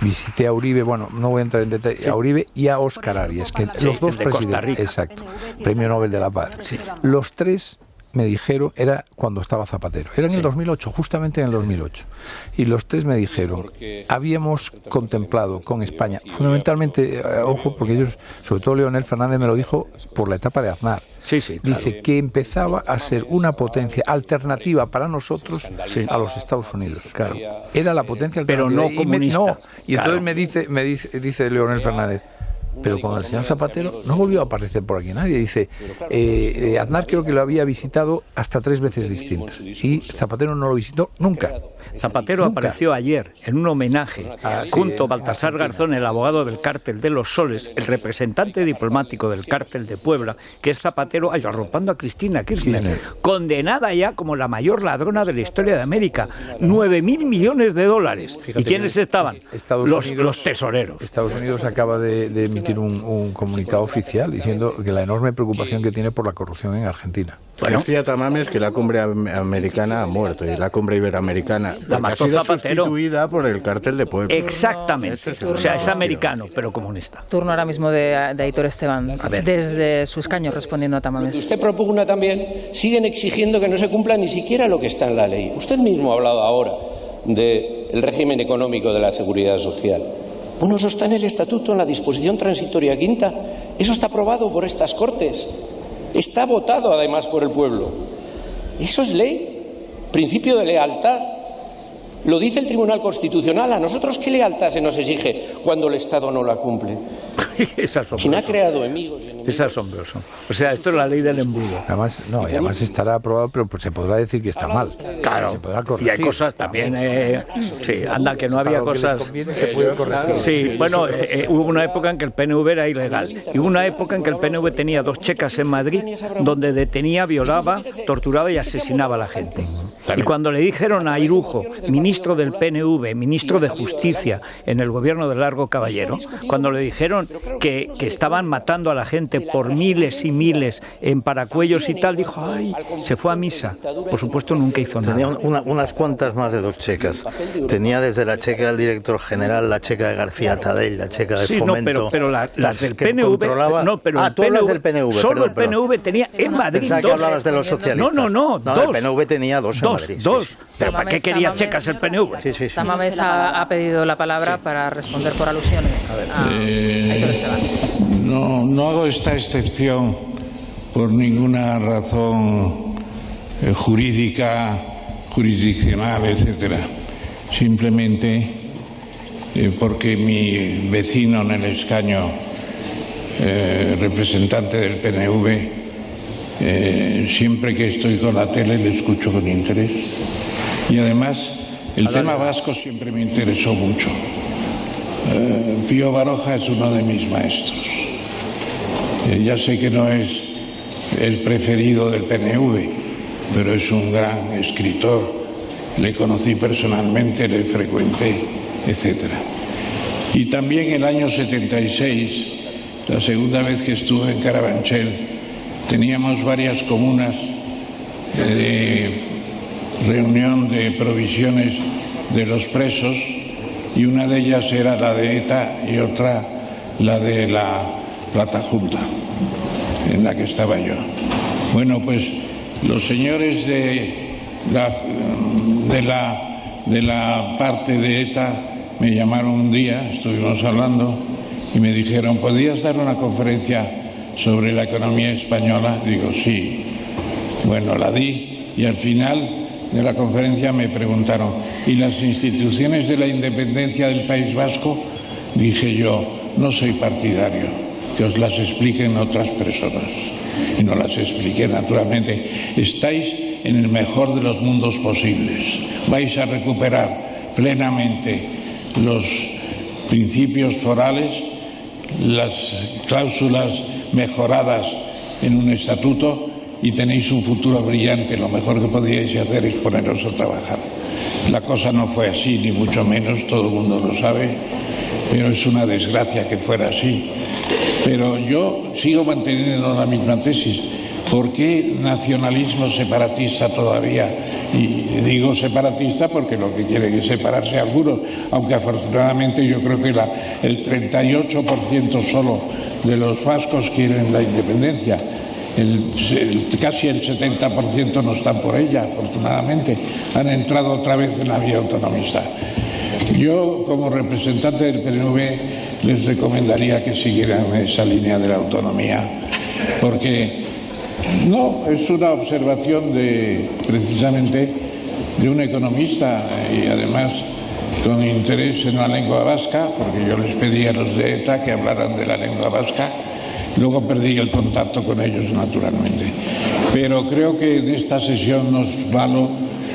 visité a Uribe, bueno, no voy a entrar en detalle, a Uribe y a Óscar Arias, que los dos presidentes, exacto, Premio Nobel de la Paz. Los tres me dijeron, era cuando estaba Zapatero, era en el 2008, justamente en el 2008, y los tres me dijeron, habíamos contemplado con España, fundamentalmente, ojo, porque ellos, sobre todo Leonel Fernández me lo dijo por la etapa de Aznar, dice que empezaba a ser una potencia alternativa para nosotros a los Estados Unidos. Claro. Era la potencia alternativa. Pero no comunista. Y entonces me dice Leonel Fernández, pero con el señor Zapatero no volvió a aparecer por aquí nadie. Dice, Aznar creo que lo había visitado hasta 3 veces distintas, y Zapatero no lo visitó nunca. Zapatero apareció ayer en un homenaje junto a Baltasar Garzón, el abogado del cártel de los Soles, el representante diplomático del cártel de Puebla, que es Zapatero, arropando a Cristina Kirchner, condenada ya como la mayor ladrona de la historia de América, 9.000 millones de dólares. Fíjate. ¿Y quiénes estaban? Los tesoreros. Estados Unidos acaba de emitir un comunicado oficial diciendo que la enorme preocupación que tiene por la corrupción en Argentina. Bueno, decía Tamames que la cumbre americana ha muerto, y la cumbre iberoamericana ha sido sustituida por el cártel de Puebla. Exactamente, o sea, es americano, pero comunista. Turno ahora mismo de Aitor Esteban, desde su escaño, respondiendo a Tamames. Usted propugna también, siguen exigiendo que no se cumpla ni siquiera lo que está en la ley. Usted mismo ha hablado ahora del régimen económico de la seguridad social. Bueno, eso está en el Estatuto, en la disposición transitoria quinta. Eso está aprobado por estas Cortes. Está votado además por el pueblo. Eso es ley. Principio de lealtad. Lo dice el Tribunal Constitucional. ¿A nosotros qué lealtad se nos exige cuando el Estado no la cumple? Es asombroso. ¿Quién ha creado amigos y enemigos? Es asombroso. O sea, esto es la ley del embudo. Además, no, y además estará aprobado, pero pues se podrá decir que está mal. Claro. Se podrá corregir. Y hay cosas también. Sí, anda, que no había cosas. Se puede corregir. Sí, bueno, hubo una época en que el PNV era ilegal. Y hubo una época en que el PNV tenía 2 checas en Madrid donde detenía, violaba, torturaba y asesinaba a la gente. Y cuando le dijeron a Irujo, ministro del PNV, ministro de Justicia en el gobierno de Largo Caballero, cuando le dijeron que estaban matando a la gente por miles y miles en Paracuellos y tal, dijo, ay, se fue a misa. Por supuesto, nunca hizo nada. Tenía unas cuantas más de 2 checas. Tenía desde la checa del director general, la checa de García Tadell, la checa de Fomento. No, pero las del PNV... No, pero tú hablas del PNV. Solo el PNV tenía en Madrid 2. Pensaba que hablabas de los socialistas. No, 2. El PNV tenía 2 en Madrid. 2. ¿Pero para qué quería checas el PNV? Sí. Tamames ha pedido la palabra para responder por alusiones a Aitor Esteban. No hago esta excepción por ninguna razón jurídica, jurisdiccional, etcétera. Simplemente porque mi vecino en el escaño, representante del PNV, siempre que estoy con la tele le escucho con interés. Y además, el tema vasco siempre me interesó mucho. Pío Baroja es uno de mis maestros. Ya sé que no es el preferido del PNV, pero es un gran escritor. Le conocí personalmente, le frecuenté, etc. Y también el año 76, la segunda vez que estuve en Carabanchel, teníamos varias comunas de reunión de provisiones de los presos, y una de ellas era la de ETA y otra la de la Plata Junta, en la que estaba yo. Bueno, pues los señores de la parte de ETA me llamaron un día, estuvimos hablando, y me dijeron, ¿podrías dar una conferencia sobre la economía española? Digo, sí. Bueno, la di, y al final de la conferencia me preguntaron, ¿y las instituciones de la independencia del País Vasco? Dije yo, no soy partidario, que os las expliquen otras personas. Y no las expliqué, naturalmente. Estáis en el mejor de los mundos posibles. Vais a recuperar plenamente los principios forales, las cláusulas mejoradas en un estatuto, y tenéis un futuro brillante. Lo mejor que podíais hacer es poneros a trabajar. La cosa no fue así, ni mucho menos, todo el mundo lo sabe, pero es una desgracia que fuera así. Pero yo sigo manteniendo la misma tesis. ¿Por qué nacionalismo separatista todavía? Y digo separatista porque lo que quieren es separarse algunos, aunque afortunadamente yo creo que el 38% solo de los vascos quieren la independencia. Casi el 70% no están por ella, afortunadamente. Han entrado otra vez en la vía autonomista. Yo, como representante del PNV, les recomendaría que siguieran esa línea de la autonomía, porque no, es una observación precisamente de un economista, y además con interés en la lengua vasca, porque yo les pedí a los de ETA que hablaran de la lengua vasca. Luego perdí el contacto con ellos, naturalmente. Pero creo que en esta sesión nos vale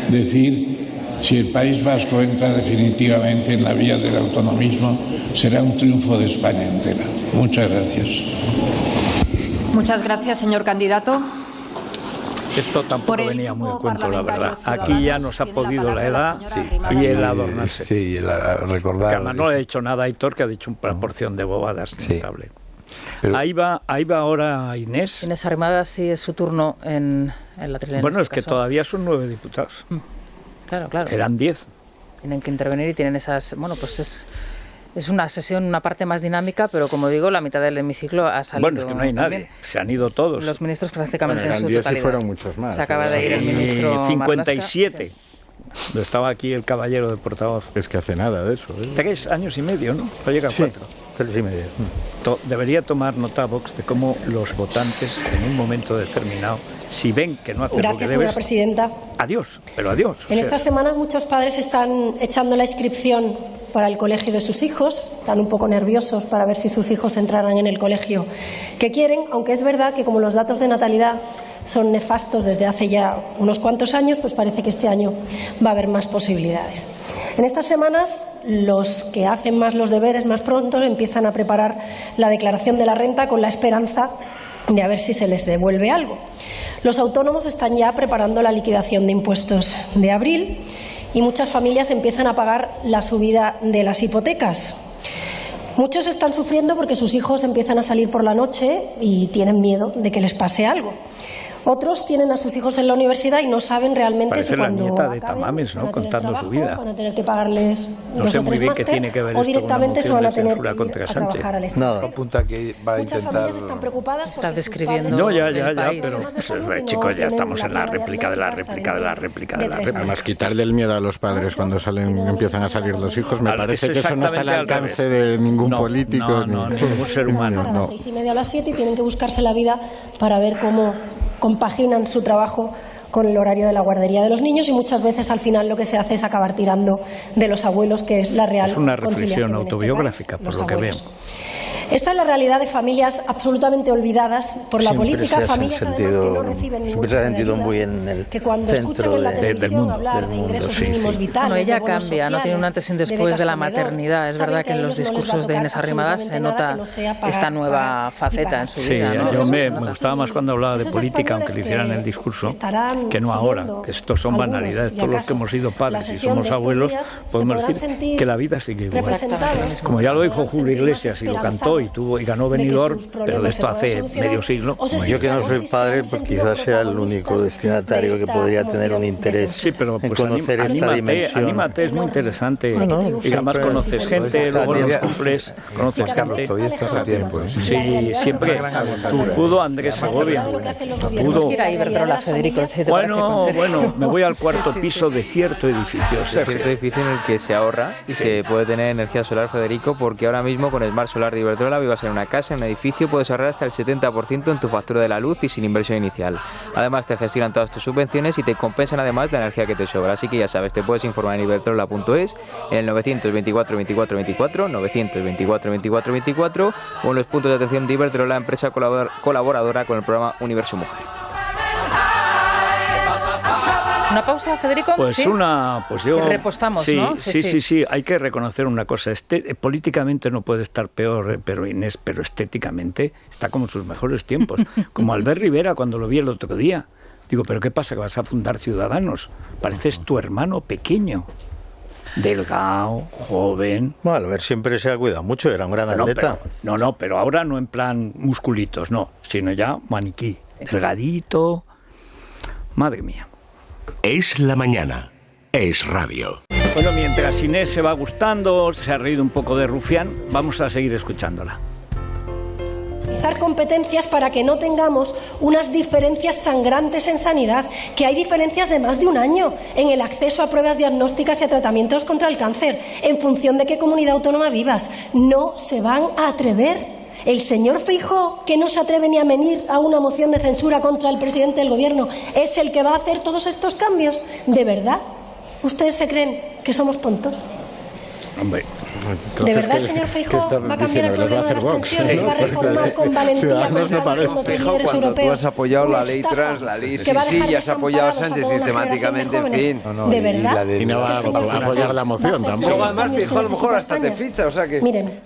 decir, si el País Vasco entra definitivamente en la vía del autonomismo, será un triunfo de España entera. Muchas gracias. Muchas gracias, señor candidato. Esto tampoco venía muy a cuento, la verdad. Aquí ya nos ha podido la edad y el adornarse. Sí, el recordar. Además no le ha dicho nada a Aitor, que ha dicho una porción de bobadas notable. Pero ahí va ahora Inés. Inés Arrimadas, sí, es su turno en la trilogía. Bueno, es que todavía son 9 diputados. Claro. Eran 10. Tienen que intervenir y tienen esas... Bueno, pues es una sesión, una parte más dinámica, pero como digo, la mitad del hemiciclo ha salido. Bueno, es que no hay nadie, se han ido todos. Los ministros prácticamente en su 10 totalidad. Y fueron muchos más. Se acaba de ir el ministro 57. Marlaska. Estaba aquí el caballero de portavoz. Es que hace nada de eso. 3 años y medio, ¿no? No llega a 4. 3,5. Debería tomar nota Vox de cómo los votantes en un momento determinado, si ven que no hacen lo que debes, señora presidenta. Adiós, pero adiós. En estas semanas muchos padres están echando la inscripción para el colegio de sus hijos, están un poco nerviosos para ver si sus hijos entrarán en el colegio que quieren, aunque es verdad que como los datos de natalidad son nefastos desde hace ya unos cuantos años, pues parece que este año va a haber más posibilidades. En estas semanas, los que hacen más los deberes más pronto empiezan a preparar la declaración de la renta con la esperanza de a ver si se les devuelve algo. Los autónomos están ya preparando la liquidación de impuestos de abril y muchas familias empiezan a pagar la subida de las hipotecas. Muchos están sufriendo porque sus hijos empiezan a salir por la noche y tienen miedo de que les pase algo. Otros tienen a sus hijos en la universidad y no saben realmente parece si cuando la nieta de acaben, Tamames, ¿no? van a tener Contando trabajo, su vida. van a tener que pagarles No 2 sé o muy 3 bien qué máster, tiene que ver o esto con una directamente se van a moción de tener censura que ir contra a Sánchez. trabajar al extranjero. Apunta que va a Muchas intentar... familias están preocupadas Está porque describiendo sus padres No, ya, país. pero pues, chicos, ya estamos en la réplica de la réplica de la réplica de la réplica. Además, quitarle el miedo a los padres cuando empiezan a salir los hijos, me parece que eso no está al alcance de ningún político. No, ningún ser humano. A las 6:30 o a las 7 y tienen que buscarse la vida para ver cómo compaginan su trabajo con el horario de la guardería de los niños y muchas veces al final lo que se hace es acabar tirando de los abuelos, que es la real Es una conciliación reflexión en este autobiográfica, país, por los lo que veo. abuelos. Esta es la realidad de familias absolutamente olvidadas por la política, familias además que no reciben ningún tipo de ayudas, muy en el que cuando escuchan en la televisión hablar de ingresos mínimos vitales, Bueno, ella de bonos cambia, no tiene un antes y un después de la maternidad. Es verdad que en los discursos de Inés Arrimadas se nota esta nueva faceta en su vida. Sí, ¿no? yo me gustaba más cuando hablaba de política, aunque le hicieran el discurso, que no ahora, que estos son banalidades. Todos los que hemos sido padres y somos abuelos podemos decir que la vida sigue igual. Como ya lo dijo Julio Iglesias y lo cantó y ganó Benidorm, pero de esto hace medio siglo. Yo que no soy padre, pues quizás sea el único destinatario que podría tener un interés en conocer esta dimensión. Anímate, es muy interesante. Y además conoces gente, luego los cumples, conoces gente. Todavía estás a tiempo. Sí, siempre. Pudo Andrés Segovia. Pudo. Bueno, me voy al cuarto piso de cierto edificio. Cierto edificio en el que se ahorra y se puede tener energía solar, Federico, porque ahora mismo con Smart Solar de Iberdrola vivas en una casa, en un edificio, puedes ahorrar hasta el 70% en tu factura de la luz y sin inversión inicial. Además te gestionan todas tus subvenciones y te compensan además la energía que te sobra. Así que ya sabes, te puedes informar en iberdrola.es, en el 924 24 24, 924 24 24 o en los puntos de atención de Iberdrola, empresa colaboradora con el programa Universo Mujer. ¿Una pausa, Federico? Pues ¿Sí? Yo... Y repostamos, sí, ¿no? Sí, hay que reconocer una cosa. Políticamente no puede estar peor, pero Inés, pero estéticamente está como en sus mejores tiempos. Como Albert Rivera cuando lo vi el otro día. Digo, ¿pero qué pasa? ¿Que vas a fundar Ciudadanos? Pareces tu hermano pequeño. Delgado, joven. Bueno, Albert siempre se ha cuidado mucho, era un gran atleta. Pero ahora no en plan musculitos, no, sino ya maniquí. Delgadito. Madre mía. Es la mañana, es radio. Bueno, mientras Inés se va gustando, se ha reído un poco de Rufián, vamos a seguir escuchándola. Competencias para que no tengamos unas diferencias sangrantes en sanidad, que hay diferencias de más de un año en el acceso a pruebas diagnósticas y a tratamientos contra el cáncer, en función de qué comunidad autónoma vivas. No se van a atrever. El señor Feijóo, que no se atreve ni a venir a una moción de censura contra el presidente del gobierno, es el que va a hacer todos estos cambios. ¿De verdad? ¿Ustedes se creen que somos tontos? Hombre, ¿de verdad el señor Feijóo va a cambiar el problema de las pensiones? ¿Va a reformar con valentía cuando tú has apoyado la ley trans, la ley sí, y has apoyado a Sánchez sistemáticamente, en fin. ¿De verdad? Y no va a apoyar la moción tampoco. Luego además Feijóo a lo mejor hasta te ficha, o sea que... Miren,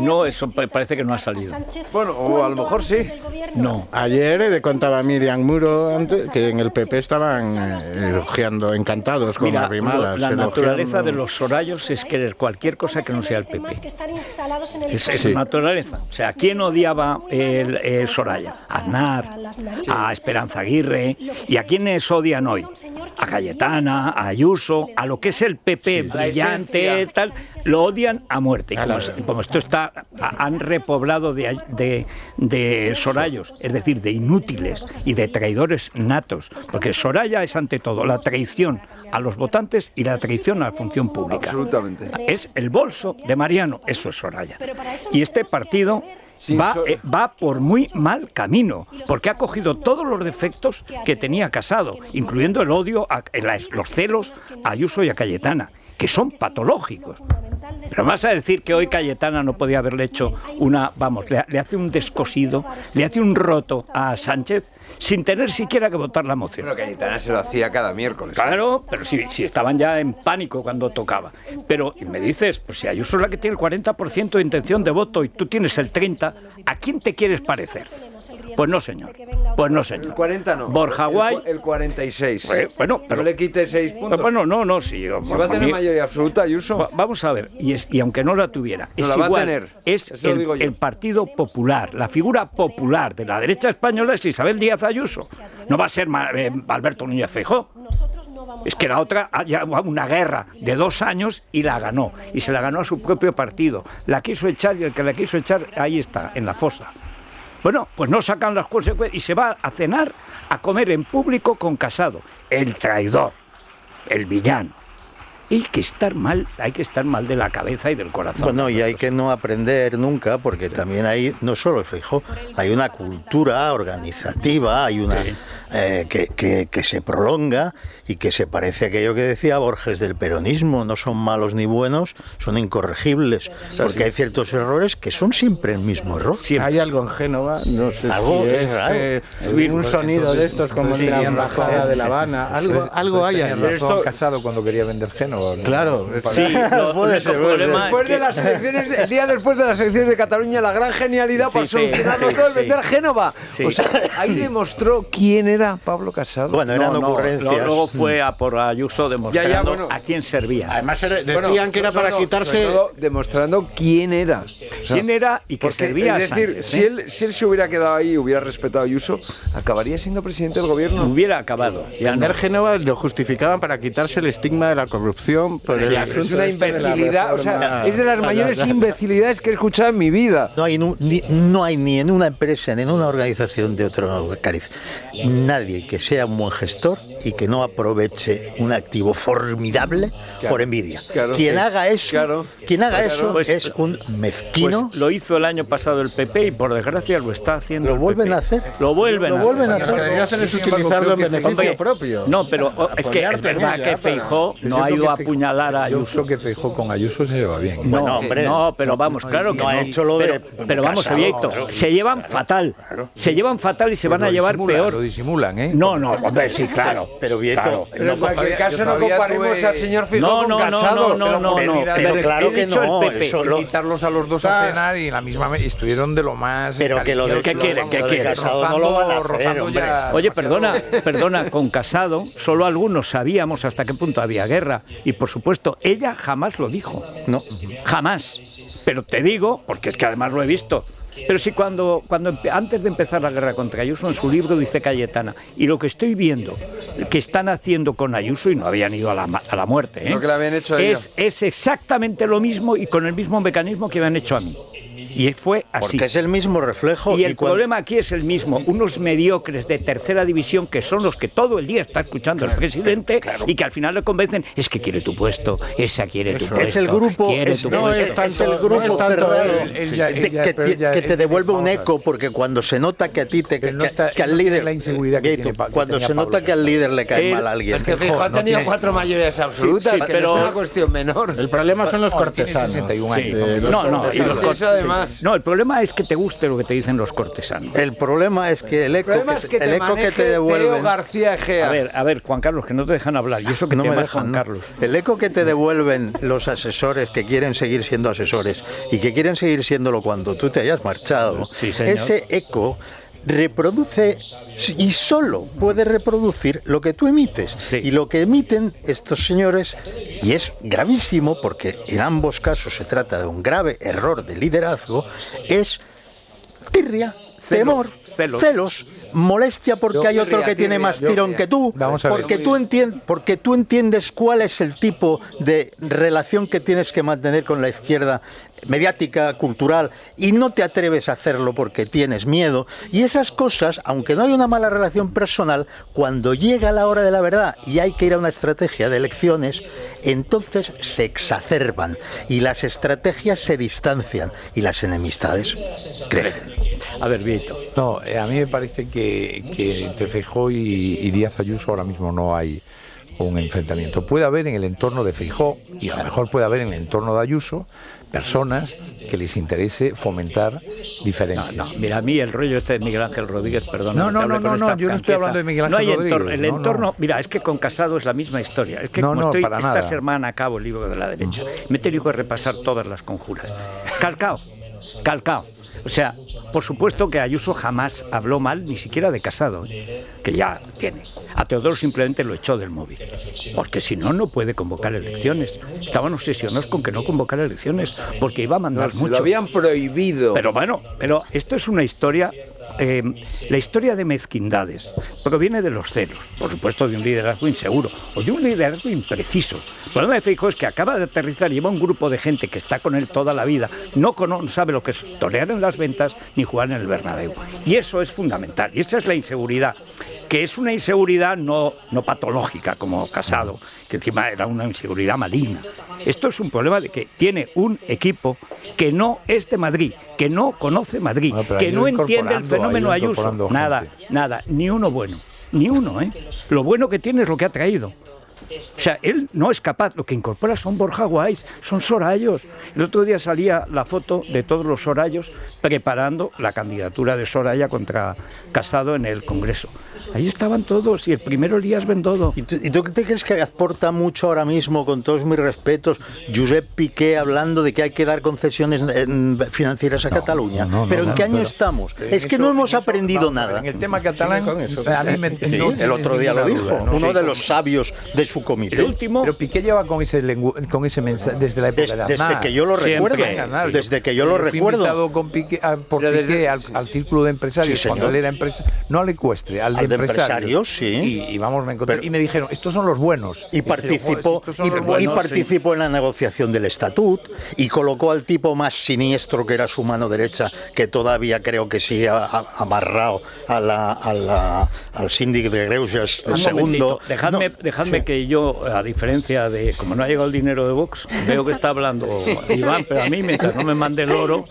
no, eso parece que no ha salido. Bueno, o a lo mejor sí. No. Ayer le contaba a Miriam Muro antes que en el PP estaban elogiando, encantados con Arrimadas. La naturaleza de los sorayos es querer cualquier cosa que no sea el PP. Es naturaleza. O sea, ¿quién odiaba el Soraya? A Aznar, a Esperanza Aguirre. ¿Y a quiénes odian hoy? A Cayetana, a Ayuso, a lo que es el PP brillante, tal. Lo odian a muerte. Y como esto está, han repoblado de sorayos, es decir, de inútiles y de traidores natos. Porque Soraya es ante todo la traición a los votantes y la traición a la función pública. Absolutamente. Es el bolso de Mariano, eso es Soraya. Y este partido va por muy mal camino, porque ha cogido todos los defectos que tenía Casado, incluyendo el odio, los celos a Ayuso y a Cayetana, que son patológicos. Pero vas a decir que hoy Cayetana no podía haberle hecho le hace un descosido, le hace un roto a Sánchez sin tener siquiera que votar la moción. Pero Cayetana se lo hacía cada miércoles. Claro, pero si estaban ya en pánico cuando tocaba. Pero me dices, pues si Ayuso es la que tiene el 40% de intención de voto y tú tienes el 30%, ¿a quién te quieres parecer? Pues no, señor. Pues no, señor. El 40 no. Borja Guay. El 46. Bueno, pero no le quite 6 puntos. Bueno, no. Si va a tener mayoría absoluta, Ayuso. Vamos a ver, y aunque no la tuviera, no es la va igual, a tener. Es el Partido Popular, la figura popular de la derecha española es Isabel Díaz Ayuso. No va a ser Alberto Núñez Feijóo. Es que la otra ya una guerra de 2 años y la ganó. Y se la ganó a su propio partido. La quiso echar y el que la quiso echar, ahí está, en la fosa. Bueno, pues no sacan las consecuencias y se va a cenar, a comer en público con Casado, el traidor, el villano. Hay que estar mal de la cabeza y del corazón. Bueno, y hay que no aprender nunca, porque también hay, no solo Feijóo, hay una cultura organizativa, hay una que se prolonga y que se parece a aquello que decía Borges del peronismo, no son malos ni buenos, son incorregibles, porque hay ciertos errores que son siempre el mismo error. Hay algo en Génova, no sé si es un sonido de estos como en la embajada de La Habana, algo hay ahí. Esto Casado cuando quería vender Génova. Claro, sí, puede ser. Después de las elecciones, el día después de las elecciones de Cataluña, la gran genialidad para solucionarlo todo es vender Génova. O sea, ahí demostró quién era Pablo Casado. Bueno, eran ocurrencias. Luego fue a por Ayuso demostrando a quién servía. Además decían que era para quitarse... Demostrando quién era. O sea, quién era y que servía es decir, a Sánchez, si él se hubiera quedado ahí y hubiera respetado a Ayuso, acabaría siendo presidente del gobierno. Hubiera acabado. Vender Génova lo justificaban para quitarse el estigma de la corrupción. Por el es una imbecilidad, o sea, es de las mayores imbecilidades que he escuchado en mi vida. No hay ni en una empresa, ni en una organización de otro cariz, nadie que sea un buen gestor y que no aproveche un activo formidable por envidia. Quien haga eso, es un mezquino. Pues lo hizo el año pasado el PP y por desgracia lo está haciendo. ¿Lo vuelven a hacer? Lo vuelven a hacer. Lo que deberían hacer es utilizarlo en beneficio propio. No, pero es que es verdad que Feijóo no ha ido a apuñalar a Ayuso. Yo creo que Feijóo con Ayuso se lleva bien. Bueno, hombre, no, pero vamos, claro que no ha hecho lo de. Pero vamos, Víctor, se llevan fatal. Se llevan fatal y se van a llevar peor. Lo disimulan, ¿eh? No, hombre, sí, claro. Pero Vieto, pero en cualquier caso no comparemos al señor Feijóo con Casado. No, pero claro que no. Invitarlos a los dos a cenar y en la misma mesa estuvieron de lo más. Pero que lo de ¿Qué quieren? Casado no lo van a hacer, hombre. Oye, perdona, con Casado solo algunos sabíamos hasta qué punto había guerra y por supuesto ella jamás lo dijo. No, jamás. Pero te digo, porque es que además lo he visto. Pero sí, antes de empezar la guerra contra Ayuso, en su libro dice Cayetana, y lo que estoy viendo que están haciendo con Ayuso, y no habían ido a la muerte, lo que le habían hecho es exactamente lo mismo y con el mismo mecanismo que me han hecho a mí. Y fue así. Porque es el mismo reflejo. Y el problema aquí es el mismo. Unos mediocres de tercera división que son los que todo el día está escuchando el presidente y que al final le convencen, es que quiere tu puesto, esa quiere tu puesto. Es el grupo, es el grupo que te devuelve un eco, porque cuando se nota que a ti que al líder, la inseguridad que tiene, cuando se nota que al líder le cae mal a alguien. Es que Feijóo ha tenido 4 mayorías absolutas, que no es una cuestión menor. El problema son los cortesanos. 61 años. Eso además. No, el problema es que te guste lo que te dicen los cortesanos. El problema es que el eco que te devuelven. García Egea. A ver, Juan Carlos, que no te dejan hablar. Y eso que no te llamas Juan Carlos. El eco que te devuelven los asesores que quieren seguir siendo asesores y que quieren seguir siéndolo cuando tú te hayas marchado, ese eco reproduce y solo puede reproducir lo que tú emites. Y lo que emiten estos señores, y es gravísimo porque en ambos casos se trata de un grave error de liderazgo, es tirria, temor, celos, molestia porque hay otro que tiene más tirón que tú, porque tú entiendes cuál es el tipo de relación que tienes que mantener con la izquierda mediática, cultural, y no te atreves a hacerlo porque tienes miedo, y esas cosas, aunque no hay una mala relación personal, cuando llega la hora de la verdad y hay que ir a una estrategia de elecciones, entonces se exacerban y las estrategias se distancian y las enemistades crecen. A ver, Vito. No, a mí me parece que entre Feijóo y Díaz Ayuso ahora mismo no hay un enfrentamiento. Puede haber en el entorno de Feijóo, y a lo mejor puede haber en el entorno de Ayuso, personas que les interese fomentar diferencias. No, mira, a mí el rollo este de Miguel Ángel Rodríguez, perdona. No, yo no estoy hablando de Miguel Ángel Rodríguez. El entorno, mira, es que con Casado es la misma historia. Es que esta semana acabo el libro de la derecha. Me he tenido que repasar todas las conjuras. Calcao. O sea, por supuesto que Ayuso jamás habló mal ni siquiera de Casado, que ya tiene. A Teodoro simplemente lo echó del móvil, porque si no, no puede convocar elecciones. Estaban obsesionados con que no convocara elecciones, porque iba a mandar mucho. Lo habían prohibido. Pero bueno, esto es una historia... la historia de mezquindades proviene de los celos, por supuesto de un liderazgo inseguro o de un liderazgo impreciso. El problema de Feijóo es que acaba de aterrizar, lleva un grupo de gente que está con él toda la vida, no sabe lo que es torear en las ventas ni jugar en el Bernabéu, y eso es fundamental, y esa es la inseguridad, que es una inseguridad no patológica como Casado, que encima era una inseguridad maligna. Esto es un problema de que tiene un equipo que no es de Madrid, que no conoce Madrid, que no entiende el fenómeno Ayuso. Nada, ni uno bueno, ni uno, ¿eh? Lo bueno que tiene es lo que ha traído. O sea, él no es capaz, lo que incorpora son Borja Guays, son sorayos. El otro día salía la foto de todos los sorayos preparando la candidatura de Soraya contra Casado en el Congreso. Ahí estaban todos, y el primero Elías Bendodo. ¿Y tú te crees que aporta mucho ahora mismo, con todos mis respetos, Josep Piqué hablando de que hay que dar concesiones financieras a Cataluña? ¿Pero en qué año estamos? Es que no hemos aprendido nada. En el tema catalán, el otro día lo dijo, uno de los sabios de su comité. El último... Pero Piqué lleva con ese mensaje desde la época de Aznar. Desde que yo lo recuerdo. Desde que yo lo recuerdo. Invitado con Piqué, por Piqué al círculo de empresarios, sí, cuando él era empresario, no al ecuestre, al de empresarios, sí. Y vamos, me encontré, y me dijeron, estos son los buenos. Y participó en la negociación del estatut, y colocó al tipo más siniestro, que era su mano derecha, que todavía creo que sigue amarrado al síndic de Greuges, el segundo. Dejadme que yo, a diferencia de, como no ha llegado el dinero de Vox, veo que está hablando Iván, pero a mí, mientras no me mande el oro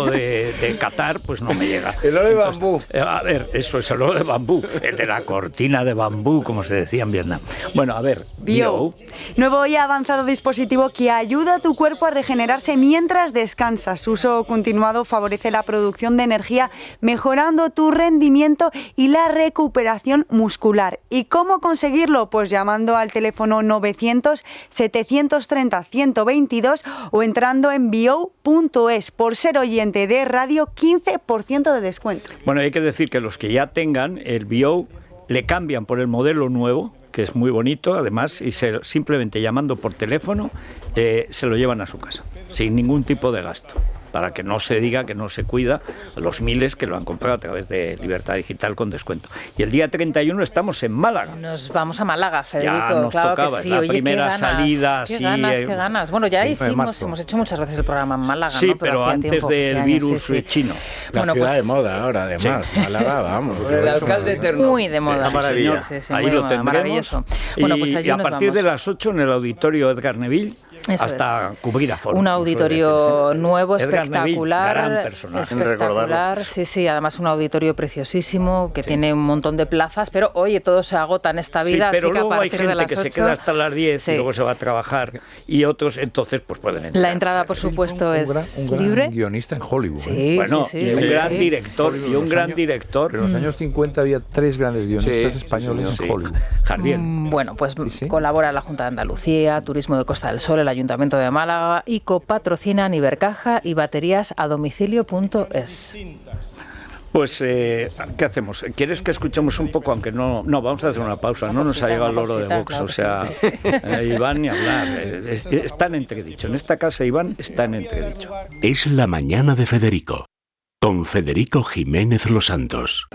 de Qatar, pues no me llega. El oro de bambú. A ver, eso es el oro de bambú, el de la cortina de bambú, como se decía en Vietnam. Bueno, a ver, Bio, nuevo y avanzado dispositivo que ayuda a tu cuerpo a regenerarse mientras descansas. Su uso continuado favorece la producción de energía, mejorando tu rendimiento y la recuperación muscular. ¿Y cómo conseguirlo? Pues llamando al teléfono 900-730-122 o entrando en bio.es. Por ser oyente de radio, 15% de descuento. Bueno, hay que decir que los que ya tengan el Bio le cambian por el modelo nuevo, que es muy bonito, además, y simplemente llamando por teléfono se lo llevan a su casa, sin ningún tipo de gasto, para que no se diga que no se cuida a los miles que lo han comprado a través de Libertad Digital con descuento. Y el día 31 estamos en Málaga. Nos vamos a Málaga, Federico. Ya nos claro tocaba, que sí. la Oye, primera qué salida. Qué ganas. Bueno, ya hemos hecho muchas veces el programa en Málaga, sí, ¿no? pero antes del virus chino. La ciudad de moda ahora, además. Sí. Málaga, vamos. El alcalde eterno. Muy de moda. Maravilla. Ahí lo tendremos. Maravilloso. Bueno, pues allí y a partir de las 8 en el auditorio Edgar Neville, eso hasta cubrir a foro. Un auditorio nuevo, espectacular. Gran personaje. Espectacular, sí, además un auditorio preciosísimo que tiene un montón de plazas, pero oye, todo se agota en esta vida, pero así que a luego hay partir de gente las que 8, se queda hasta las 10 y luego se va a trabajar, y otros entonces pues pueden entrar. La entrada, por supuesto, es libre. Un guionista en Hollywood. Sí, bueno, y un gran director. En los años 50 había 3 grandes guionistas españoles en Hollywood. Javier. Bueno, pues colabora la Junta de Andalucía, Turismo de Costa del Sol, el Ayuntamiento de Málaga, y copatrocinan Ibercaja y baterías a domicilio.es. Pues, ¿qué hacemos? ¿Quieres que escuchemos un poco? Aunque no, vamos a hacer una pausa. No nos ha llegado el oro de Vox, claro, o sea, Iván ni hablar. Está en entredicho. En esta casa, Iván, está en entredicho. Es la mañana de Federico, con Federico Jiménez Los Santos.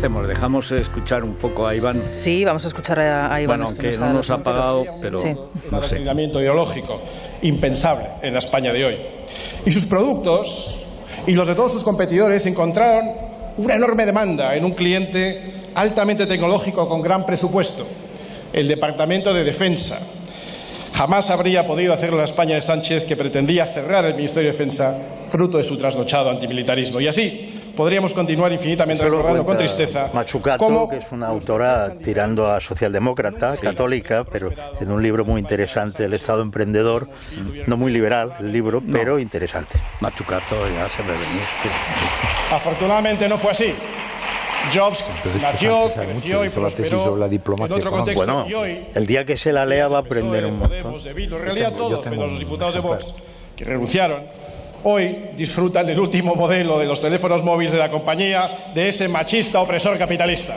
hacemos? ¿Dejamos escuchar un poco a Iván? Sí, vamos a escuchar a Iván. Bueno, aunque no nos ha pagado, pero sí. No sé. Un adoctrinamiento ideológico impensable en la España de hoy. Y sus productos y los de todos sus competidores encontraron una enorme demanda en un cliente altamente tecnológico con gran presupuesto, el Departamento de Defensa. Jamás habría podido hacerlo la España de Sánchez, que pretendía cerrar el Ministerio de Defensa fruto de su trasnochado antimilitarismo. Y así podríamos continuar infinitamente recordando con tristeza Mazzucato, que es una autora tirando a socialdemócrata, católica, pero en un libro muy interesante, El Estado Emprendedor, no muy liberal el libro, pero interesante. Mazzucato ya se ve venir. Afortunadamente no fue así. Jobs nació, creció y prosperó en otro contexto. Bueno, y hoy, el día que se la lea va a aprender un montón. En realidad todos, menos los diputados de Vox, que renunciaron, hoy disfrutan del último modelo de los teléfonos móviles de la compañía, de ese machista opresor capitalista.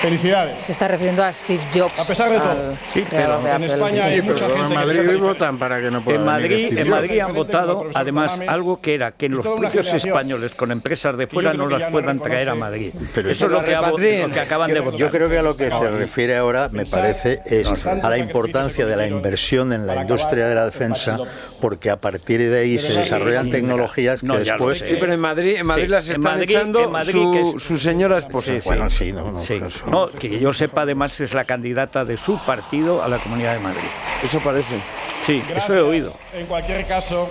Felicidades. Se está refiriendo a Steve Jobs. A pesar de todo. Sí, pero en España hay mucha gente en Madrid votan para que no pueda en Madrid han votado, además, algo que era que los propios españoles con empresas de fuera no las puedan traer a Madrid. Pero eso es lo que acaban de votar. Yo creo que a lo que se refiere ahora, me parece, es a la importancia de la inversión en la industria de la defensa, porque a partir de ahí se desarrollan tecnologías que después... Sí, pero en Madrid las están echando su señora esposa. Bueno, sí, no, que yo sepa, además es la candidata de su partido a la Comunidad de Madrid. Eso parece. Sí, eso he oído. En cualquier caso,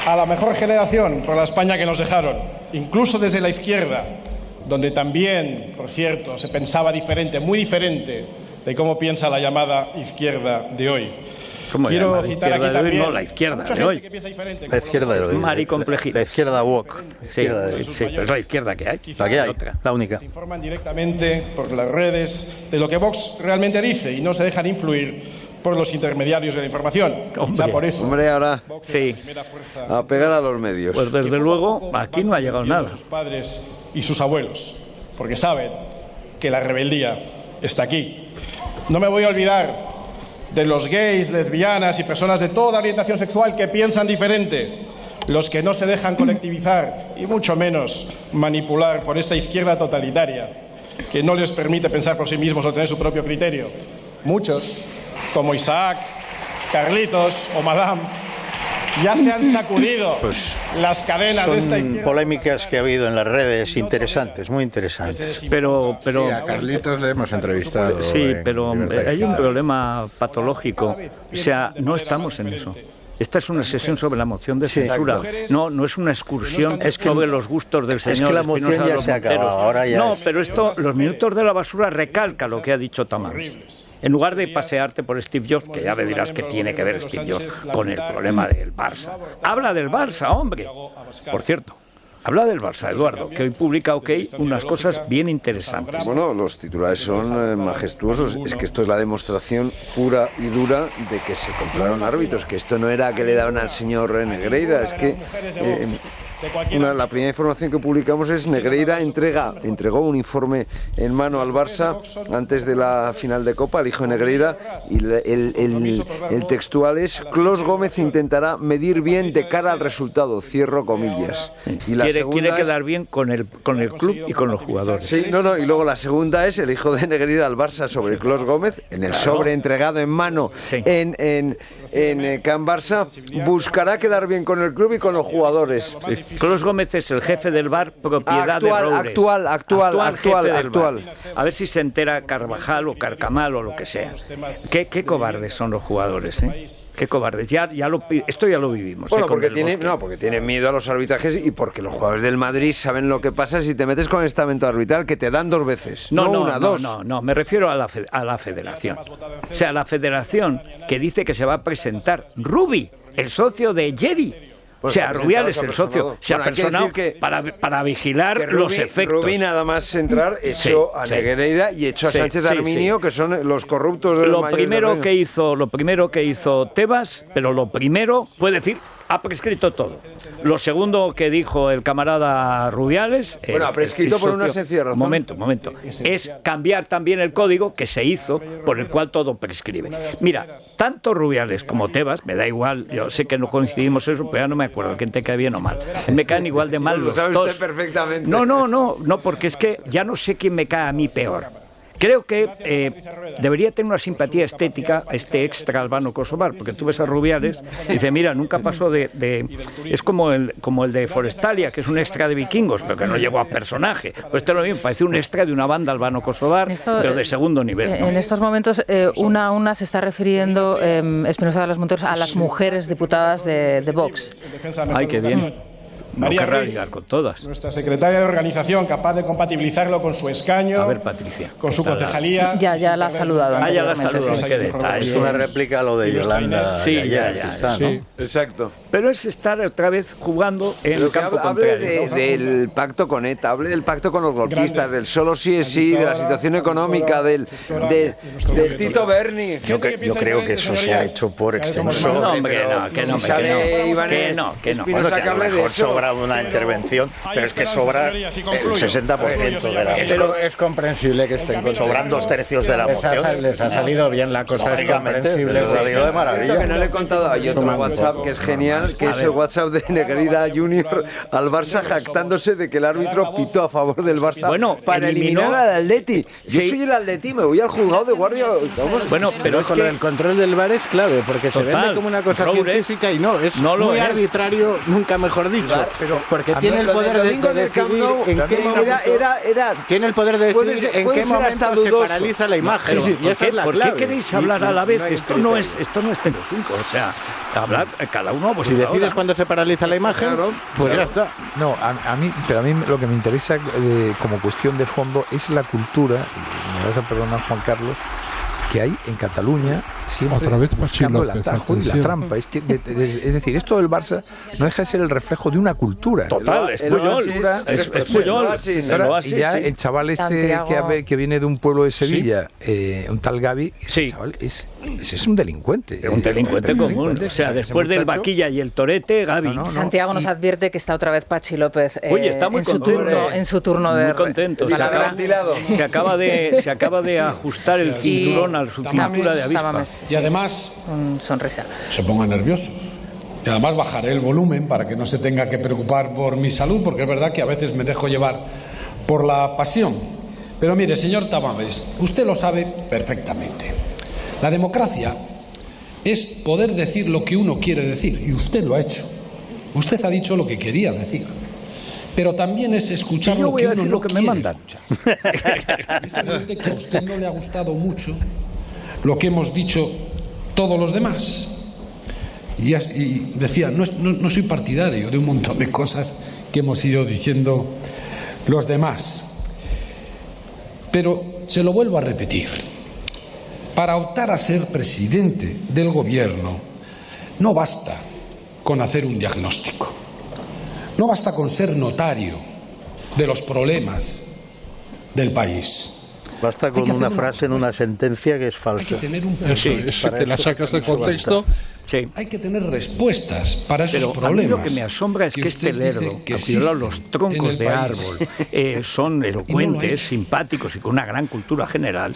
a la mejor generación por la España que nos dejaron, incluso desde la izquierda, donde también, por cierto, se pensaba diferente, muy diferente de cómo piensa la llamada izquierda de hoy. Quiero citar aquí también, no, la izquierda de hoy. La izquierda de hoy. Maricomplejita. La izquierda woke. Sí, pero es la izquierda que hay. La que hay, la única. Se informan directamente por las redes de lo que Vox realmente dice y no se dejan influir por los intermediarios de la información. Por eso. Hombre, ahora sí, a pegar a los medios. Pues desde luego aquí no ha llegado nada. Sus padres y sus abuelos, porque saben que la rebeldía está aquí. No me voy a olvidar de los gays, lesbianas y personas de toda orientación sexual que piensan diferente, los que no se dejan colectivizar y mucho menos manipular por esta izquierda totalitaria que no les permite pensar por sí mismos o tener su propio criterio. Muchos, como Isaac, Carlitos o Madame, ya se han sacudido las cadenas de esta izquierda. Polémicas que ha habido en las redes interesantes, muy interesantes. Pero sí, a Carlitos le hemos entrevistado. Sí, pero hay un problema patológico. O sea, no estamos en eso. Esta es una sesión sobre la moción de censura. No es una excursión sobre los gustos del señor. Es que la moción ya se ha acabado. Ahora ya no, pero esto, los minutos de la basura recalca lo que ha dicho Tamames. En lugar de pasearte por Steve Jobs, que ya me dirás que tiene que ver Steve Jobs con el problema del Barça. Habla del Barça, hombre. Por cierto, habla del Barça, Eduardo, que hoy publica OK unas cosas bien interesantes. Bueno, los titulares son majestuosos. Es que esto es la demostración pura y dura de que se compraron árbitros, que esto no era que le daban al señor Negreira, es que... la primera información que publicamos es Negreira entregó un informe en mano al Barça antes de la final de Copa, el hijo de Negreira, y el textual es: Clos Gómez intentará medir bien de cara al resultado, cierro comillas. Y la quiere quedar bien con el club y con los jugadores. Sí, y luego la segunda es el hijo de Negreira al Barça sobre Clos Gómez, en el sobre entregado en mano en Can Barça, buscará quedar bien con el club y con los jugadores. Clos Gómez es el jefe del bar, propiedad de Roures. Actual. A ver si se entera Carvajal o Carcamal o lo que sea. Qué cobardes son los jugadores, ¿eh? Qué cobardes. Esto ya lo vivimos. Bueno, porque tienen miedo a los arbitrajes y porque los jugadores del Madrid saben lo que pasa si te metes con estamento arbitral, que te dan 2 veces. No, me refiero a la federación. O sea, la federación que dice que se va a presentar Rubi, el socio de Jerry. O sea, Rubiales es el socio, se ha personado para vigilar los efectos. Rubí nada más entrar echó a Negreira y echó a Sánchez Arminio, que son los corruptos de lo primero que hizo Tebas, pero lo primero puede decir ha prescrito todo. Lo segundo que dijo el camarada Rubiales... Bueno, ha prescrito por una sencilla razón. Momento. Es cambiar también el código que se hizo, por el cual todo prescribe. Mira, tanto Rubiales como Tebas, me da igual, yo sé que no coincidimos eso, pero ya no me acuerdo quién te cae bien o mal. Me caen igual de mal los dos. Lo sabe usted perfectamente. No, porque es que ya no sé quién me cae a mí peor. Creo que debería tener una simpatía estética este extra Albano Kosovar, porque tú ves a Rubiales y dices, mira, nunca pasó de es como el de Forestalia, que es un extra de Vikingos, pero que no llegó a personaje. Pues esto es lo mismo, parece un extra de una banda Albano Kosovar, pero de segundo nivel. En estos momentos, una se está refiriendo, Espinosa de los Monteros, a las mujeres diputadas de Vox. Ay, qué bien. No querrá ligar con todas. Nuestra secretaria de organización, capaz de compatibilizarlo con su escaño, a ver, Patricia, con su concejalía. Ya la ha saludado. Ya la ha saludado. Qué detalle. Es una réplica a lo de Yolanda. Sí, ya. Sí, exacto. Pero es estar otra vez jugando en el campo contrario. Hable del pacto con ETA, hable del pacto con los golpistas, del solo sí es sí, de la situación económica, del Tito Berni. Yo creo que eso se ha hecho por extenso. No, hombre, que no. Bueno, que a lo mejor sobra una intervención, pero es que sobra el 60% de la... Es comprensible que estén con... Sobran 2/3 de la moción. Les ha salido bien la cosa, es comprensible. Les ha salido de maravilla. Que no le he contado, hay otro WhatsApp que es genial, que es el WhatsApp de Negreira Junior al Barça jactándose de que el árbitro pitó a favor del Barça para eliminar al Atleti. Yo soy el Atleti, me voy al juzgado de guardia. Bueno, pero es que el control del VAR es clave, porque se vende como una cosa científica y no, es muy arbitrario, nunca mejor dicho. Porque tiene el poder de decidir en qué tiene el poder de decidir en qué momento se paraliza la imagen. Y esa es la clave. ¿Por qué queréis hablar a la vez? Esto no es Telecinco, o sea, hablar cada uno. Si decides cuándo se paraliza la imagen, pues ya está. No, a mí lo que me interesa como cuestión de fondo es la cultura, me vas a perdonar, Juan Carlos, que hay en Cataluña siempre buscando el atajo y la trampa. Es decir, esto del Barça no deja de ser el reflejo de una cultura. Total, es Puyol. Ya el chaval que viene de un pueblo de Sevilla, un tal Gavi, ese chaval es un delincuente. Un delincuente común. O sea, después del Vaquilla y el Torete, Gavi. Santiago nos advierte que está otra vez Pachi López está muy en su turno de... Muy contento. Se acaba de ajustar el cinturón a su cintura de avispa. Y además, sonrisa. Se ponga nervioso. Y además bajaré el volumen para que no se tenga que preocupar por mi salud, porque es verdad que a veces me dejo llevar por la pasión. Pero mire, señor Tamames, usted lo sabe perfectamente. La democracia es poder decir lo que uno quiere decir, y usted lo ha hecho. Usted ha dicho lo que quería decir. Pero también es escuchar lo que uno no quiere escuchar. Es evidente que a usted no le ha gustado mucho lo que hemos dicho todos los demás. Y decía, no soy partidario de un montón de cosas que hemos ido diciendo los demás. Pero se lo vuelvo a repetir. Para optar a ser presidente del gobierno no basta con hacer un diagnóstico. No basta con ser notario de los problemas del país. Basta con una frase en una sentencia que es falsa. Hay que tener un que la sacas de contexto. Sí. Hay que tener respuestas para esos problemas. A mí lo que me asombra es que este lerdo, que los troncos de árbol, son elocuentes, simpáticos y con una gran cultura general,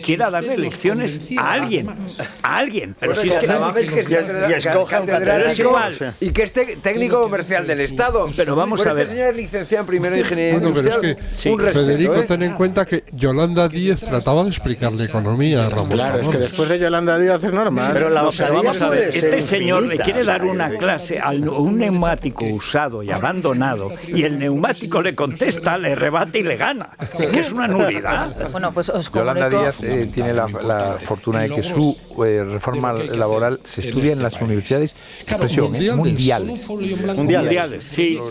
quiera darle lecciones a alguien. Pero si es que escoja un catedrático y que es técnico comercial del Estado. Pero vamos a ver. Este señor es licenciado en primera ingeniería industrial. Pero es que, Federico, ten en cuenta que Yolanda Díez trataba de explicarle economía a Ramón. Claro, es que después de Yolanda Díez es normal. Pero vamos a ver, este señor le quiere dar una clase a un neumático usado y abandonado, y el neumático le contesta, le rebate y le gana, que es una nulidad. Bueno, pues os Yolanda Díaz tiene la fortuna de que su reforma laboral se estudia en las universidades mundiales. Mundiales, sí.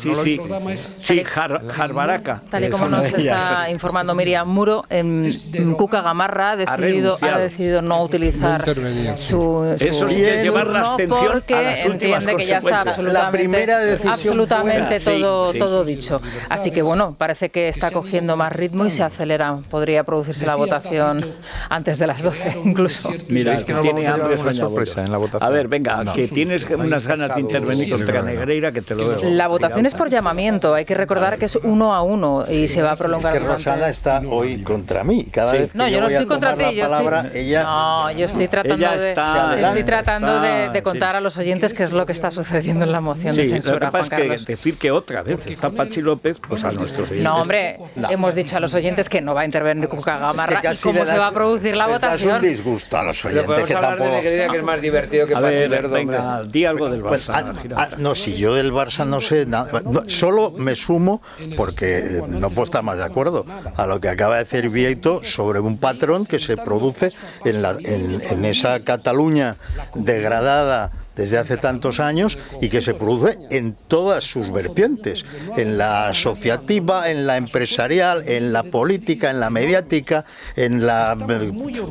Jarbaraca. Tal y como nos está informando Miriam Muro, Cuca Gamarra ha decidido no utilizar su Eso sí que es llevar la abstención porque a las últimas entiende que ya está absolutamente todo dicho. Así que bueno, parece que está cogiendo más ritmo y se acelera. Podría producirse la votación antes de las 12 incluso. Mira, es que no tiene hambre una sorpresa en la votación. A ver, venga, que tienes unas ganas de intervenir contra Negreira, que te lo veo. La votación es por llamamiento. Hay que recordar que es 1 a 1 y se va a prolongar. Es que Rosana está hoy contra mí. Cada vez que no, yo no estoy contra ti. Yo estoy tratando de contar a los oyentes qué es lo que está sucediendo en la moción de censura. Lo que pasa es que decir que otra vez está Pachi López, pues a nuestros oyentes. No, hombre, hemos dicho a los oyentes que no va a intervenir Cuca Gamarra y cómo se va a producir la votación. Es un disgusto a los oyentes. Pero podemos hablar de Negreira, que es más divertido que Pachi Lerdo. Venga, di algo del Barça. No, si yo del Barça no sé nada. Solo me sumo, porque no puedo estar más de acuerdo, a lo que acaba de decir Vieito sobre un patrón que se produce en esa Cataluña degradada desde hace tantos años y que se produce en todas sus vertientes, en la asociativa, en la empresarial, en la política, en la mediática, en la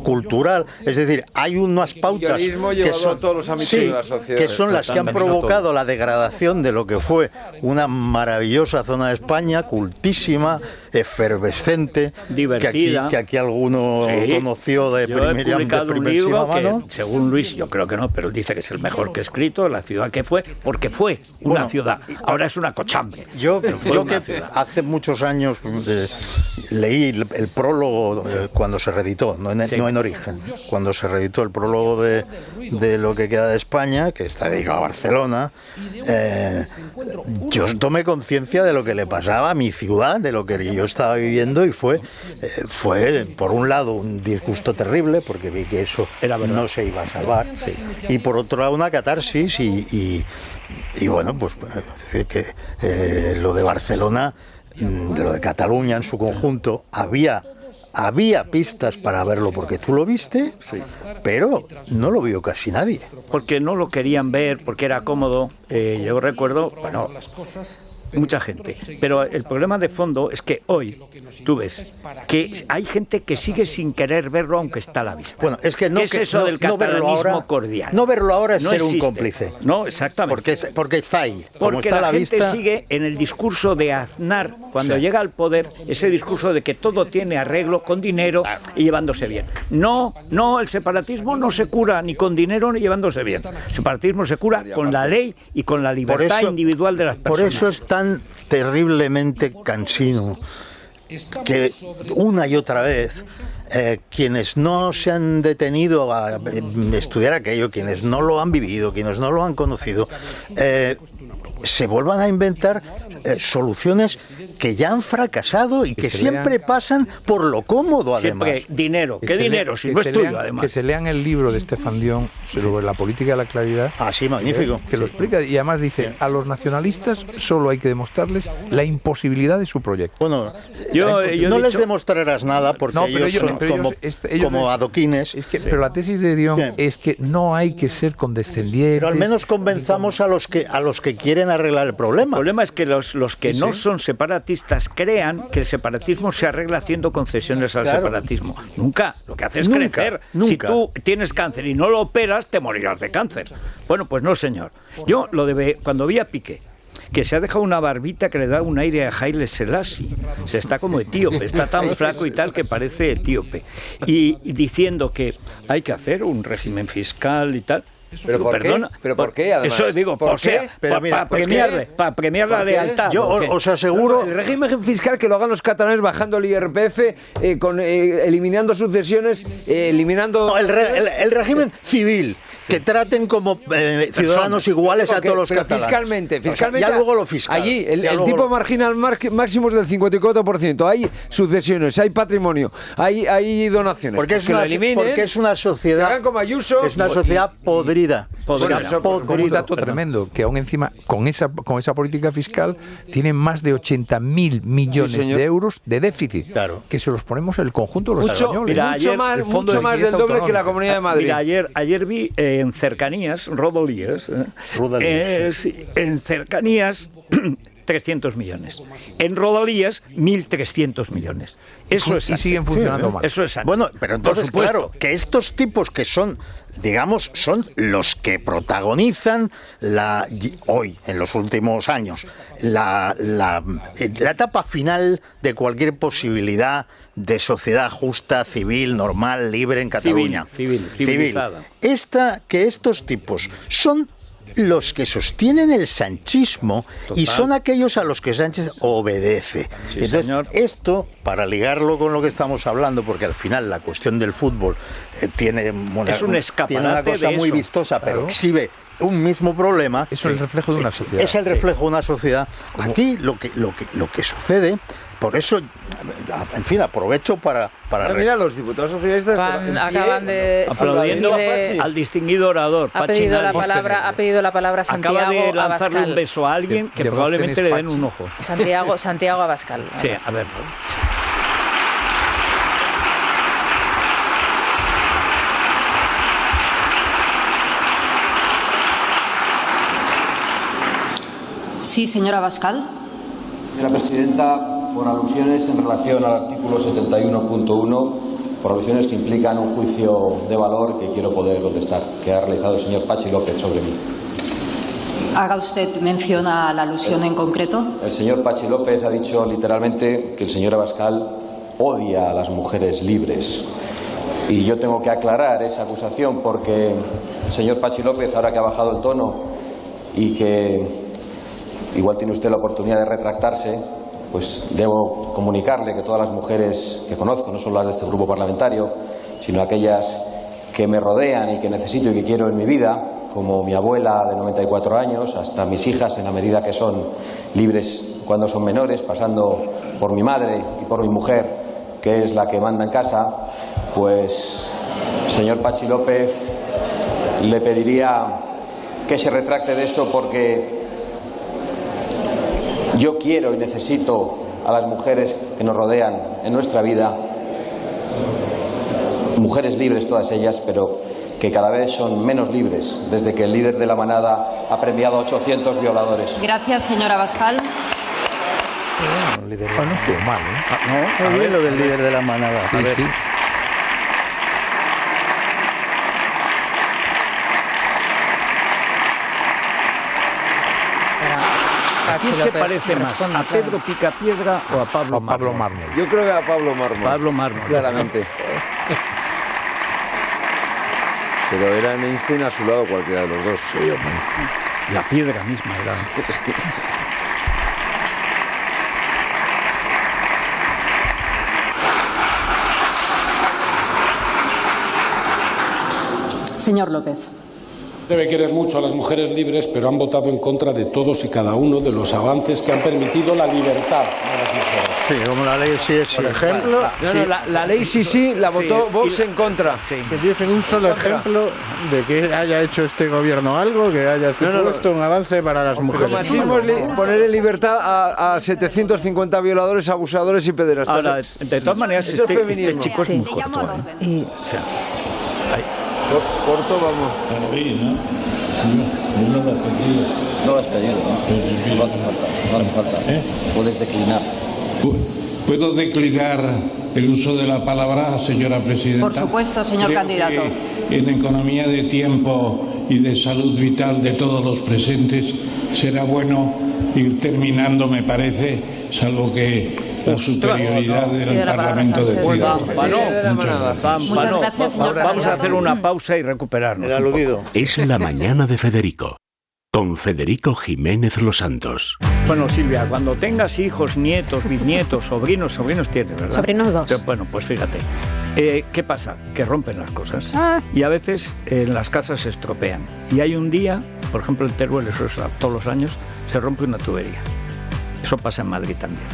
cultural. Es decir, hay unas pautas que son, todos los ámbitos de la sociedad, que son las que han provocado la degradación de lo que fue una maravillosa zona de España, cultísima, efervescente, divertida, que aquí alguno conoció de primera mano. Según Luis, yo creo que no, pero él dice que es el mejor que he escrito, la ciudad que fue, porque fue una ciudad, ahora es una cochambre. Yo que hace muchos años leí el prólogo cuando se reeditó, no en origen, cuando se reeditó el prólogo de Lo que queda de España, que está dedicado a Barcelona, yo tomé conciencia de lo que le pasaba a mi ciudad, de lo que yo estaba viviendo, y fue por un lado un disgusto terrible, porque vi que eso no se iba a salvar, y por otro lado una catarsis y bueno, pues decir que lo de Barcelona, lo de Cataluña en su conjunto, había pistas para verlo porque tú lo viste, pero no lo vio casi nadie. Porque no lo querían ver, porque era cómodo. Yo recuerdo, bueno, mucha gente, pero el problema de fondo es que hoy tú ves que hay gente que sigue sin querer verlo aunque está a la vista. Bueno, es que ¿Qué es eso del catalanismo cordial? No verlo ahora es no ser existe. Un cómplice. No, exactamente. Porque está ahí. Como porque está la a la gente vista, sigue en el discurso de Aznar cuando llega al poder, ese discurso de que todo tiene arreglo con dinero y llevándose bien. No, el separatismo no se cura ni con dinero ni llevándose bien. El separatismo se cura con la ley y con la libertad individual de las personas. Por eso es tan terriblemente cansino que una y otra vez quienes no se han detenido a estudiar aquello, quienes no lo han vivido, quienes no lo han conocido, se vuelvan a inventar soluciones que ya han fracasado y que siempre pasan por lo cómodo, además. Siempre dinero. ¿Qué dinero? Si no es tuyo, además. Que se lean el libro de Estefan Dion sobre la política de la claridad. Ah, sí, magnífico. Que lo explica y además dice, a los nacionalistas solo hay que demostrarles la imposibilidad de su proyecto. Bueno, yo no les demostrarás nada porque ellos son como adoquines. Pero la tesis de Dion es que no hay que ser condescendientes. Pero al menos convenzamos a los que quieren arreglar el problema. El problema es que los que no son separatistas crean que el separatismo se arregla haciendo concesiones al separatismo. Nunca. Lo que hace es crecer. Si tú tienes cáncer y no lo operas, te morirás de cáncer. Bueno, pues no, señor. Yo cuando vi a Piqué, que se ha dejado una barbita que le da un aire a Haile Selassie, se está como etíope, está tan flaco y tal que parece etíope, y diciendo que hay que hacer un régimen fiscal y tal. ¿Pero por qué? ¿Pero por qué, además? Eso digo, ¿por qué? Para premiar la lealtad. Yo os aseguro... El régimen fiscal que lo hagan los catalanes bajando el IRPF, eliminando sucesiones, eliminando... No, el régimen civil. Que traten como ciudadanos iguales a todos los catalanes. Fiscalmente. Ya luego lo fiscal. Allí el tipo marginal máximo es del 54%. Hay sucesiones, hay patrimonio, hay donaciones. Porque es una sociedad... Que hagan como Ayuso. Es una sociedad podrida. Un dato tremendo, que aún encima, con esa política fiscal, tienen más de 80.000 millones de euros de déficit. Claro. Que se los ponemos el conjunto de los españoles. Mucho más del doble que la Comunidad de Madrid. Mira, ayer vi en cercanías, Rodolíes, en cercanías 300 millones. En Rodalías, 1.300 millones. Eso es. Y siguen funcionando mal. Eso es. Bueno, pero entonces, claro, que estos tipos que son, digamos, son los que protagonizan hoy, en los últimos años, la etapa final de cualquier posibilidad de sociedad justa, civil, normal, libre en Cataluña. Civil. Que estos tipos son los que sostienen el sanchismo. Total. Y son aquellos a los que Sánchez obedece. Sí, entonces, señor. Esto, para ligarlo con lo que estamos hablando, porque al final la cuestión del fútbol tiene una cosa muy vistosa, pero exhibe un mismo problema. Es el reflejo de una sociedad. Es el reflejo de una sociedad. Aquí lo que sucede. Por eso, en fin, aprovecho para mira, los diputados socialistas acaban de aplaudiendo al distinguido orador. Ha pedido la palabra Santiago Abascal. Acaba de lanzarle Abascal. un beso a alguien que probablemente le den un ojo. Santiago Abascal. Sí, a ver. Sí, señora Abascal. Señora presidenta, por alusiones en relación al artículo 71.1, por alusiones que implican un juicio de valor que quiero poder contestar, que ha realizado el señor Pachi López sobre mí. Haga usted mención a la alusión en concreto. El señor Pachi López ha dicho literalmente que el señor Abascal odia a las mujeres libres. Y yo tengo que aclarar esa acusación porque el señor Pachi López, ahora que ha bajado el tono y que igual tiene usted la oportunidad de retractarse, pues debo comunicarle que todas las mujeres que conozco, no solo las de este grupo parlamentario, sino aquellas que me rodean y que necesito y que quiero en mi vida, como mi abuela de 94 años, hasta mis hijas en la medida que son libres cuando son menores, pasando por mi madre y por mi mujer, que es la que manda en casa, pues, señor Pachi López, le pediría que se retracte de esto porque yo quiero y necesito a las mujeres que nos rodean en nuestra vida, mujeres libres todas ellas, pero que cada vez son menos libres desde que el líder de la manada ha premiado a 800 violadores. Gracias, señora Abascal. No estuvo mal, ¿eh? No, lo del líder de la manada. Sí. ¿A quién se parece más? ¿A Pedro Picapiedra o a Pablo Mármol? Yo creo que a Pablo Mármol. Pablo Mármol. Claramente. Pero era Einstein a su lado cualquiera de los dos. Sí, la piedra misma era. Señor López. Debe querer mucho a las mujeres libres, pero han votado en contra de todos y cada uno de los avances que han permitido la libertad de las mujeres. Sí, como la ley sí es. Por ejemplo, la ley sí la votó Vox en contra. Que dicen un solo ejemplo de que haya hecho este gobierno algo, que haya supuesto un avance para las mujeres. Lo máximo es poner en libertad a 750 violadores, abusadores y pederastas. Ahora, de todas maneras, este chico es muy corto. Corto, vamos. No lo has pedido, ¿no? No hace falta. Puedes declinar. ¿Puedo declinar el uso de la palabra, señora presidenta? Por supuesto, señor candidato. Que en economía de tiempo y de salud vital de todos los presentes será bueno ir terminando, me parece, salvo que la superioridad del Parlamento decida. Muchas gracias, señor. Vamos a hacer una pausa y recuperarnos. El aludido. Es la mañana de Federico, con Federico Jiménez Los Santos. Bueno, Silvia, cuando tengas hijos, nietos, bisnietos, sobrinos tienes, ¿verdad? Sobrinos 2. Bueno, pues fíjate. ¿Qué pasa? Que rompen las cosas. Y a veces en las casas se estropean. Y hay un día, por ejemplo en Teruel, eso es todos los años, se rompe una tubería. Eso pasa en Madrid también.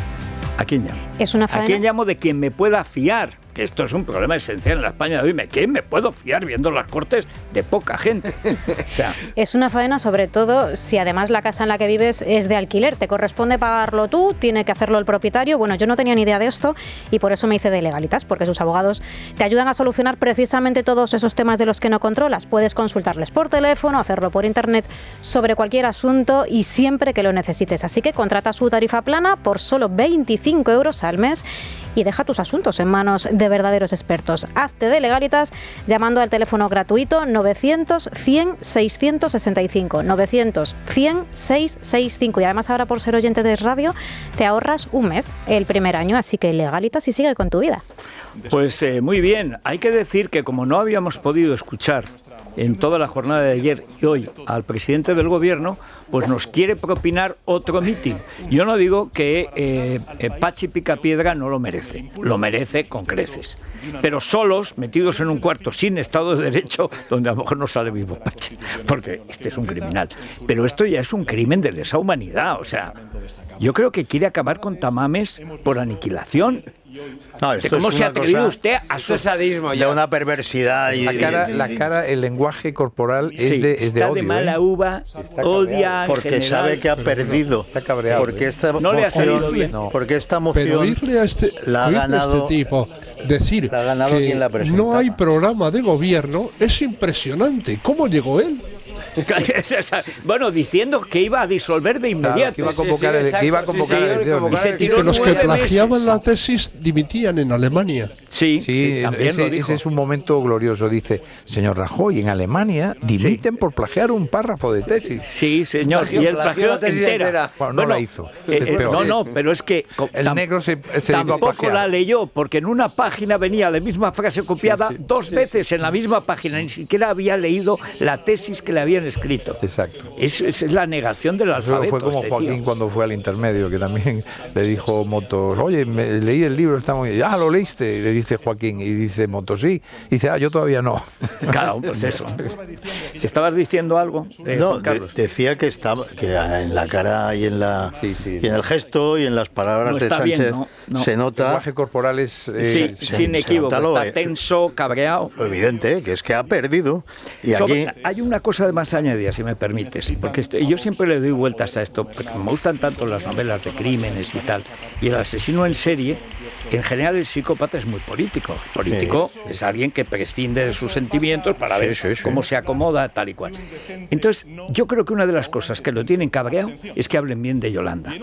¿A quién llamo? Es una faena. ¿A quién llamo de quien me pueda fiar? que esto es un problema esencial en la España de hoy. ¿Quién me puedo fiar viendo las Cortes de poca gente? O sea, es una faena, sobre todo si además la casa en la que vives es de alquiler. Te corresponde pagarlo tú, tiene que hacerlo el propietario. Bueno, yo no tenía ni idea de esto y por eso me hice de Legalitas, porque sus abogados te ayudan a solucionar precisamente todos esos temas de los que no controlas. Puedes consultarles por teléfono, hacerlo por internet, sobre cualquier asunto y siempre que lo necesites. Así que contrata su tarifa plana por solo 25 euros al mes y deja tus asuntos en manos de verdaderos expertos. Hazte de Legalitas llamando al teléfono gratuito 900 100 665, 900 100 665, y además ahora por ser oyente de radio te ahorras un mes el primer año, así que Legalitas y sigue con tu vida. Pues muy bien, hay que decir que como no habíamos podido escuchar en toda la jornada de ayer y hoy al presidente del gobierno, pues nos quiere propinar otro mitin. Yo no digo que Pachi Picapiedra no lo merece con creces, pero solos, metidos en un cuarto sin Estado de Derecho, donde a lo mejor no sale vivo Pachi, porque este es un criminal. Pero esto ya es un crimen de lesa humanidad, o sea, yo creo que quiere acabar con Tamames por aniquilación. No, ¿Cómo se ha atrevido usted a su sadismo ya? De una perversidad y la cara, el lenguaje corporal es de está odio. De mala uva, odia en porque general. Sabe que ha perdido. Está cabreado. Porque esta no le ha salido bien. Porque esta moción pero oírle a este tipo decir que no hay programa de gobierno es impresionante. ¿Cómo llegó él? Bueno, diciendo que iba a disolver de inmediato. Que iba a convocar elecciones. Y que los que plagiaban la tesis dimitían en Alemania. Sí, ese es un momento glorioso. Dice, señor Rajoy, en Alemania dimiten por plagiar un párrafo de tesis. Sí, señor, y él plagió la tesis entera. Bueno, no la hizo. No, pero es que el negro se tampoco la leyó, porque en una página venía la misma frase copiada dos veces en la misma página, ni siquiera había leído la tesis que le habían escrito. Exacto. Es la negación del alfabeto. Fue como Joaquín cuando fue al intermedio, que también le dijo Motos, oye, leí el libro, está muy bien. Ah, ¿lo leíste? Y le dice Joaquín, y dice Motos, sí. Y dice, yo todavía no. Claro, pues eso. ¿Estabas diciendo algo? No, decía que estaba, que en la cara y en y en el gesto y en las palabras de Sánchez bien, se nota. El lenguaje corporal es sin equívoco, está tenso, cabreado. Lo evidente, que es que ha perdido. Y aquí hay una cosa de más añadida, si me permites, porque yo siempre le doy vueltas a esto, porque me gustan tanto las novelas de crímenes y tal, y el asesino en serie, en general el psicópata es muy político. Político es alguien que prescinde de sus sentimientos para ver cómo se acomoda, tal y cual. Entonces, yo creo que una de las cosas que lo tienen cabreado es que hablen bien de Yolanda.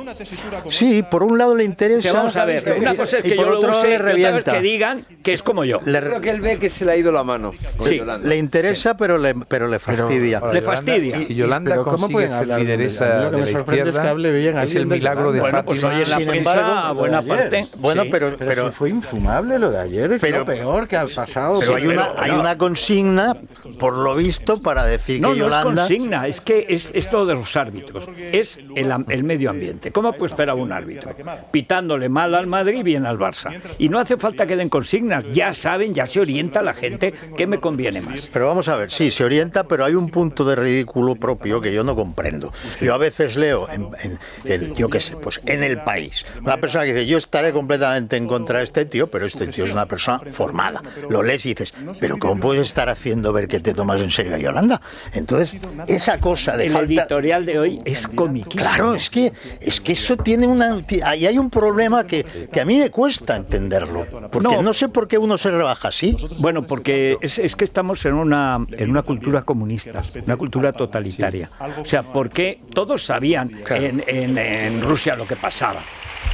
Sí, por un lado le interesa. Que vamos a ver, una cosa es que yo lo use y otra vez que digan que es como yo. Creo que él ve que se le ha ido la mano. Sí, le interesa, pero le fastidia. Le fastidia. Si Yolanda consigue ser lideresa de la izquierda, es el milagro de Fátima. Pues hoy en la prensa, buena parte. Bueno, pero fue infumable lo de ayer, es lo peor que ha pasado. Pero hay una consigna, por lo visto, para decir que Yolanda... No es consigna, es que es todo de los árbitros, es el medio ambiente. ¿Cómo puede esperar un árbitro? Pitándole mal al Madrid y bien al Barça. Y no hace falta que den consignas, ya saben, ya se orienta la gente qué me conviene más. Pero vamos a ver, sí, se orienta, pero hay un punto de ridículo propio que yo no comprendo. Yo a veces leo, yo qué sé, pues en El País, una persona que dice, yo estaré completamente en contra de este tío, pero este tío es una persona formada. Lo lees y dices, pero ¿cómo puedes estar haciendo ver que te tomas en serio a Yolanda? Entonces, esa cosa de el editorial de hoy es comiquísimo. Claro, es que eso tiene ahí hay un problema que a mí me cuesta entenderlo, porque no sé por qué uno se rebaja así. Bueno, porque es que estamos en una cultura comunista, una cultura totalitaria. O sea, porque todos sabían en Rusia lo que pasaba.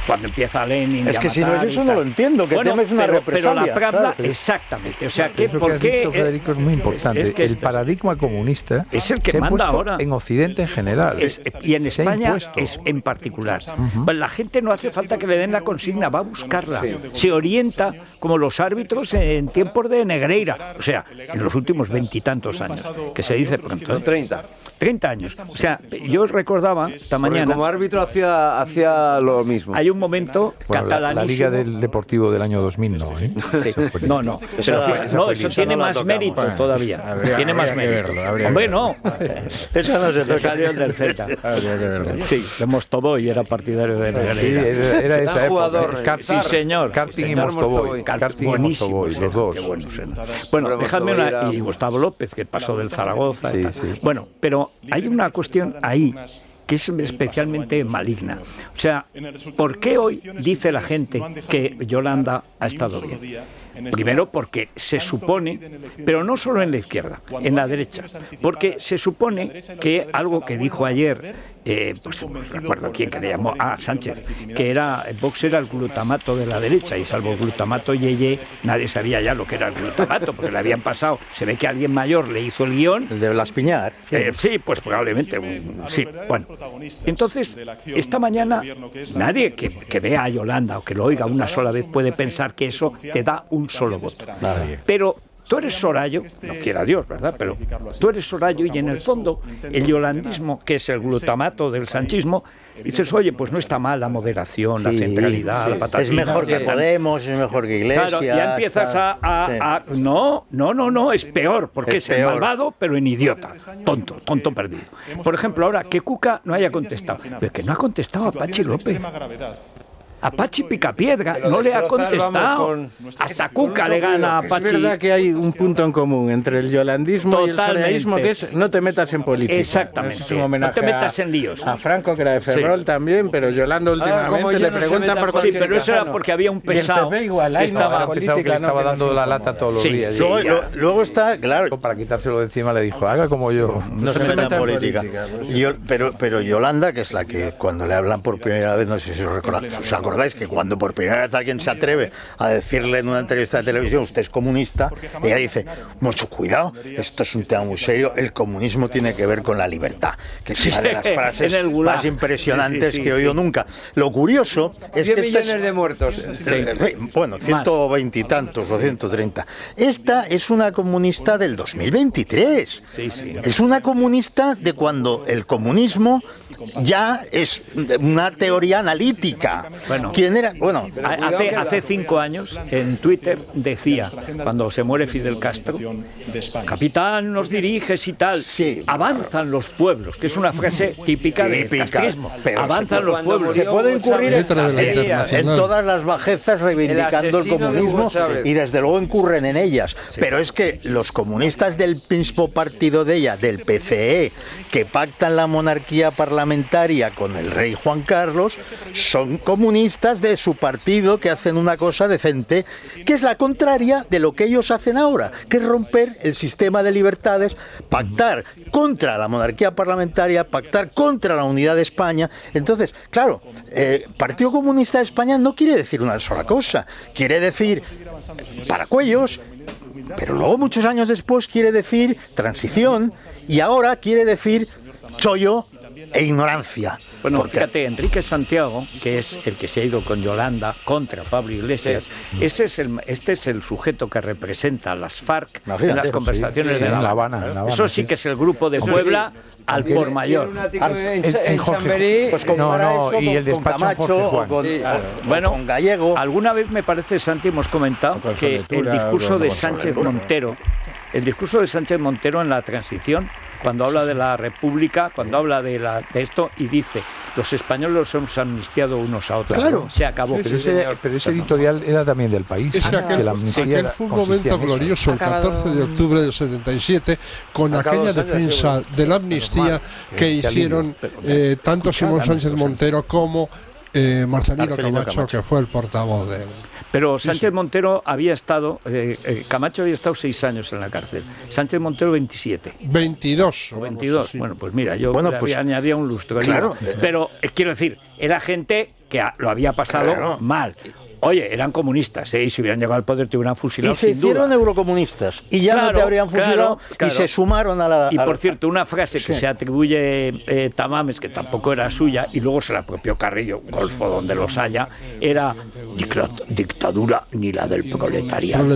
Cuando empieza Lenin es que si no es eso no lo entiendo, que temes una represalia. Pero la Pravda, exactamente. O sea, que eso que has dicho, Federico, es muy importante. El paradigma comunista es el que manda ahora en Occidente en general. Y en España es en particular. Pues la gente no hace falta que le den la consigna, va a buscarla. Se orienta como los árbitros en tiempos de Negreira. O sea, en los últimos 20 y tantos años, que se dice pronto. 30. 30 años. O sea, yo recordaba esta mañana... Porque como árbitro hacía lo mismo. Hay un momento catalanísimo... La Liga del Deportivo del año 2000 no, ¿eh? Sí. No. Eso tiene más mérito todavía. Tiene más mérito. Hombre, no. Eso no se toca. Salió del Celta. Sí, de Mostovoy era partidario de Negreira. Sí, era esa jugador. Sí, señor. Karting y Mostovoy. Karting y Mostovoy, los dos. Bueno, dejadme una... Y Gustavo López, que pasó del Zaragoza. Sí. Bueno, pero hay una cuestión ahí que es especialmente maligna. O sea, ¿por qué hoy dice la gente que Yolanda ha estado bien? Primero porque se supone, pero no solo en la izquierda, en la derecha, porque se supone que algo que dijo ayer, pues no recuerdo quién que le llamó, Sánchez, que Vox era el glutamato de la derecha, y salvo glutamato Yeye, nadie sabía ya lo que era el glutamato, porque le habían pasado, se ve que alguien mayor le hizo el guión. El de Blas Piñar. Sí, pues probablemente, sí, bueno. Entonces, esta mañana, nadie que vea a Yolanda o que lo oiga una sola vez puede pensar que eso te da un solo voto. Pero tú eres Sorallo, no quiera Dios, ¿verdad? Pero tú eres Sorallo y en el fondo el yolandismo, que es el glutamato del sanchismo, dices, oye, pues no está mal la moderación, la centralidad, la patatina. Es mejor que Podemos, es mejor que Iglesias. Claro, ya empiezas No, es peor, porque es el malvado, pero en idiota, tonto perdido. Por ejemplo, ahora, que Cuca no haya contestado, pero que no ha contestado a Pachi López. A Pachi Picapiedra no le ha contestado. Hasta Cuca le gana a Pachi. Es verdad que hay un punto en común entre el yolandismo y el soreaísmo, que es no te metas en política. Exactamente. Es un homenaje no te metas en líos. A Franco, que era de Ferrol también, pero Yolanda últimamente le pregunta por cualquier pero eso era porque había un pesado. Y el PP igual, ahí que le estaba dando la lata todos los días. Luego está, claro. Para quitárselo de encima le dijo, haga como yo. No se meta en política. Pero Yolanda, que es la que cuando le hablan por primera vez, no sé si os acordáis que cuando por primera vez alguien se atreve a decirle en una entrevista de televisión usted es comunista, ella dice, mucho cuidado, esto es un tema muy serio, el comunismo tiene que ver con la libertad, que es una de las frases más impresionantes que he oído nunca. Lo curioso es 10 que millones de muertos. Bueno, 120 y tantos o 130. Esta es una comunista del 2023. Es una comunista de cuando el comunismo ya es una teoría analítica. ¿Quién era? Bueno, hace 5 años en Twitter decía, cuando se muere Fidel Castro, capitán, nos diriges y tal, avanzan los pueblos, que es una frase típica del castrismo. Avanzan los pueblos. Se puede incurrir en todas las bajezas reivindicando el comunismo y desde luego incurren en ellas. Pero es que los comunistas del mismo partido de ella, del PCE, que pactan la monarquía parlamentaria con el rey Juan Carlos, son comunistas de su partido que hacen una cosa decente, que es la contraria de lo que ellos hacen ahora, que es romper el sistema de libertades, pactar contra la monarquía parlamentaria, pactar contra la unidad de España. Entonces, claro, Partido Comunista de España no quiere decir una sola cosa, quiere decir paracuellos, pero luego muchos años después quiere decir transición y ahora quiere decir chollo e ignorancia. Bueno, fíjate, Enrique Santiago, que es el que se ha ido con Yolanda contra Pablo Iglesias, este es el sujeto que representa a las FARC en las conversaciones de La Habana. Eso sí que es el grupo de Puebla al por mayor. En Chamberí, pues y el despacho con Gallego. Alguna vez me parece, Santi, hemos comentado que el discurso de Sánchez Montero, en la transición, cuando habla de la República, cuando habla de esto y dice, los españoles los hemos amnistiado unos a otros. Claro. Se acabó. Pero ese editorial era también del País. Aquel fue un momento glorioso, el 14 de octubre del 77, con aquella defensa de la amnistía que hicieron tanto Simón Sánchez Montero como Marcelino Camacho, que fue el portavoz de él. Pero Sánchez Montero había estado, Camacho había estado 6 años en la cárcel, Sánchez Montero 27. 22. 22, sí. Bueno, pues mira, yo añadía un lustro. Claro. Pero quiero decir, era gente que lo había pasado mal. Oye, eran comunistas, y si hubieran llegado al poder te hubieran fusilado. Y se hicieron eurocomunistas, y ya no te habrían fusilado, y se sumaron a la... Y por cierto, una frase que se atribuye Tamames, que tampoco era suya, y luego se la apropió Carrillo, Golfo donde los haya, era dictadura ni la del proletariado.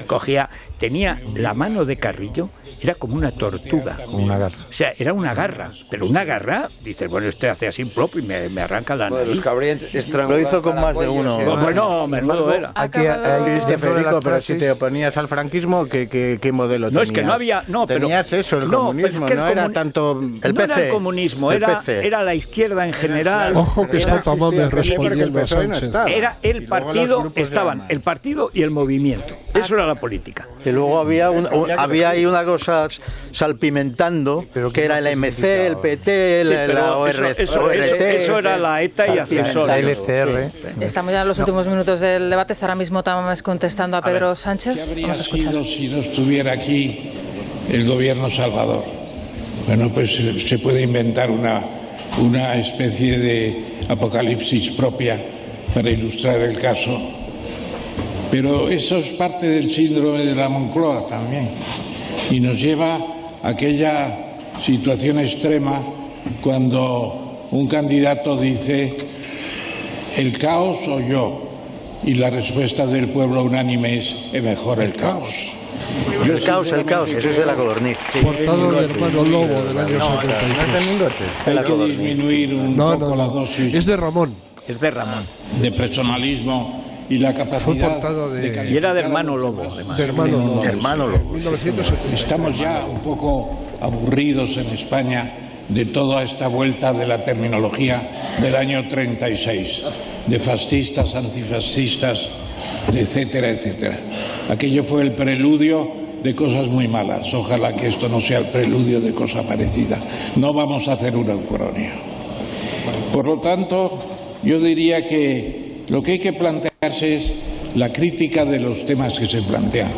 Cogía tenía la mano de Carrillo, era como una tortuga. Como una garra. O sea, era una garra, pero una garra, dices, bueno, este hace así plop y me arranca la nariz. Lo hizo con más de uno. Bueno, menudo era. Aquí Federico, pero si te oponías al franquismo, ¿qué modelo tenías? No, es que no había... No, tenías eso, el comunismo, no era tanto... El PC. No era el comunismo, era la izquierda en general. Ojo que está Tamames respondiendo a Sánchez. Era el partido, estaban el partido y el movimiento. Eso era la política. Y luego había ahí una cosa salpimentando, que era el MC, el PT, la ORT. Eso era la ETA y Accesor. La LCR. Estamos ya en los últimos minutos del debate. Está ahora mismo Tamames contestando a Pedro Sánchez. ¿Qué habría sido si no estuviera aquí el gobierno Salvador? Bueno, pues se puede inventar una especie de apocalipsis propia para ilustrar el caso. Pero eso es parte del síndrome de la Moncloa también. Y nos lleva a aquella situación extrema cuando un candidato dice el caos o yo, y la respuesta del pueblo unánime es mejor el caos. El caos, eso es de la Codorniz. Portado del hermano Lobo del año 73. Hay que disminuir un poco la dosis. Es de Ramón. Es de Ramón. De personalismo y la capacidad y era de hermano Lobo, además. De hermano Lobo. 1970. Estamos ya un poco aburridos en España de toda esta vuelta de la terminología del año 36, de fascistas, antifascistas, etcétera, etcétera. Aquello fue el preludio de cosas muy malas. Ojalá que esto no sea el preludio de cosa parecida. No vamos a hacer una ucronia. Por lo tanto, yo diría que lo que hay que plantearse es la crítica de los temas que se plantean.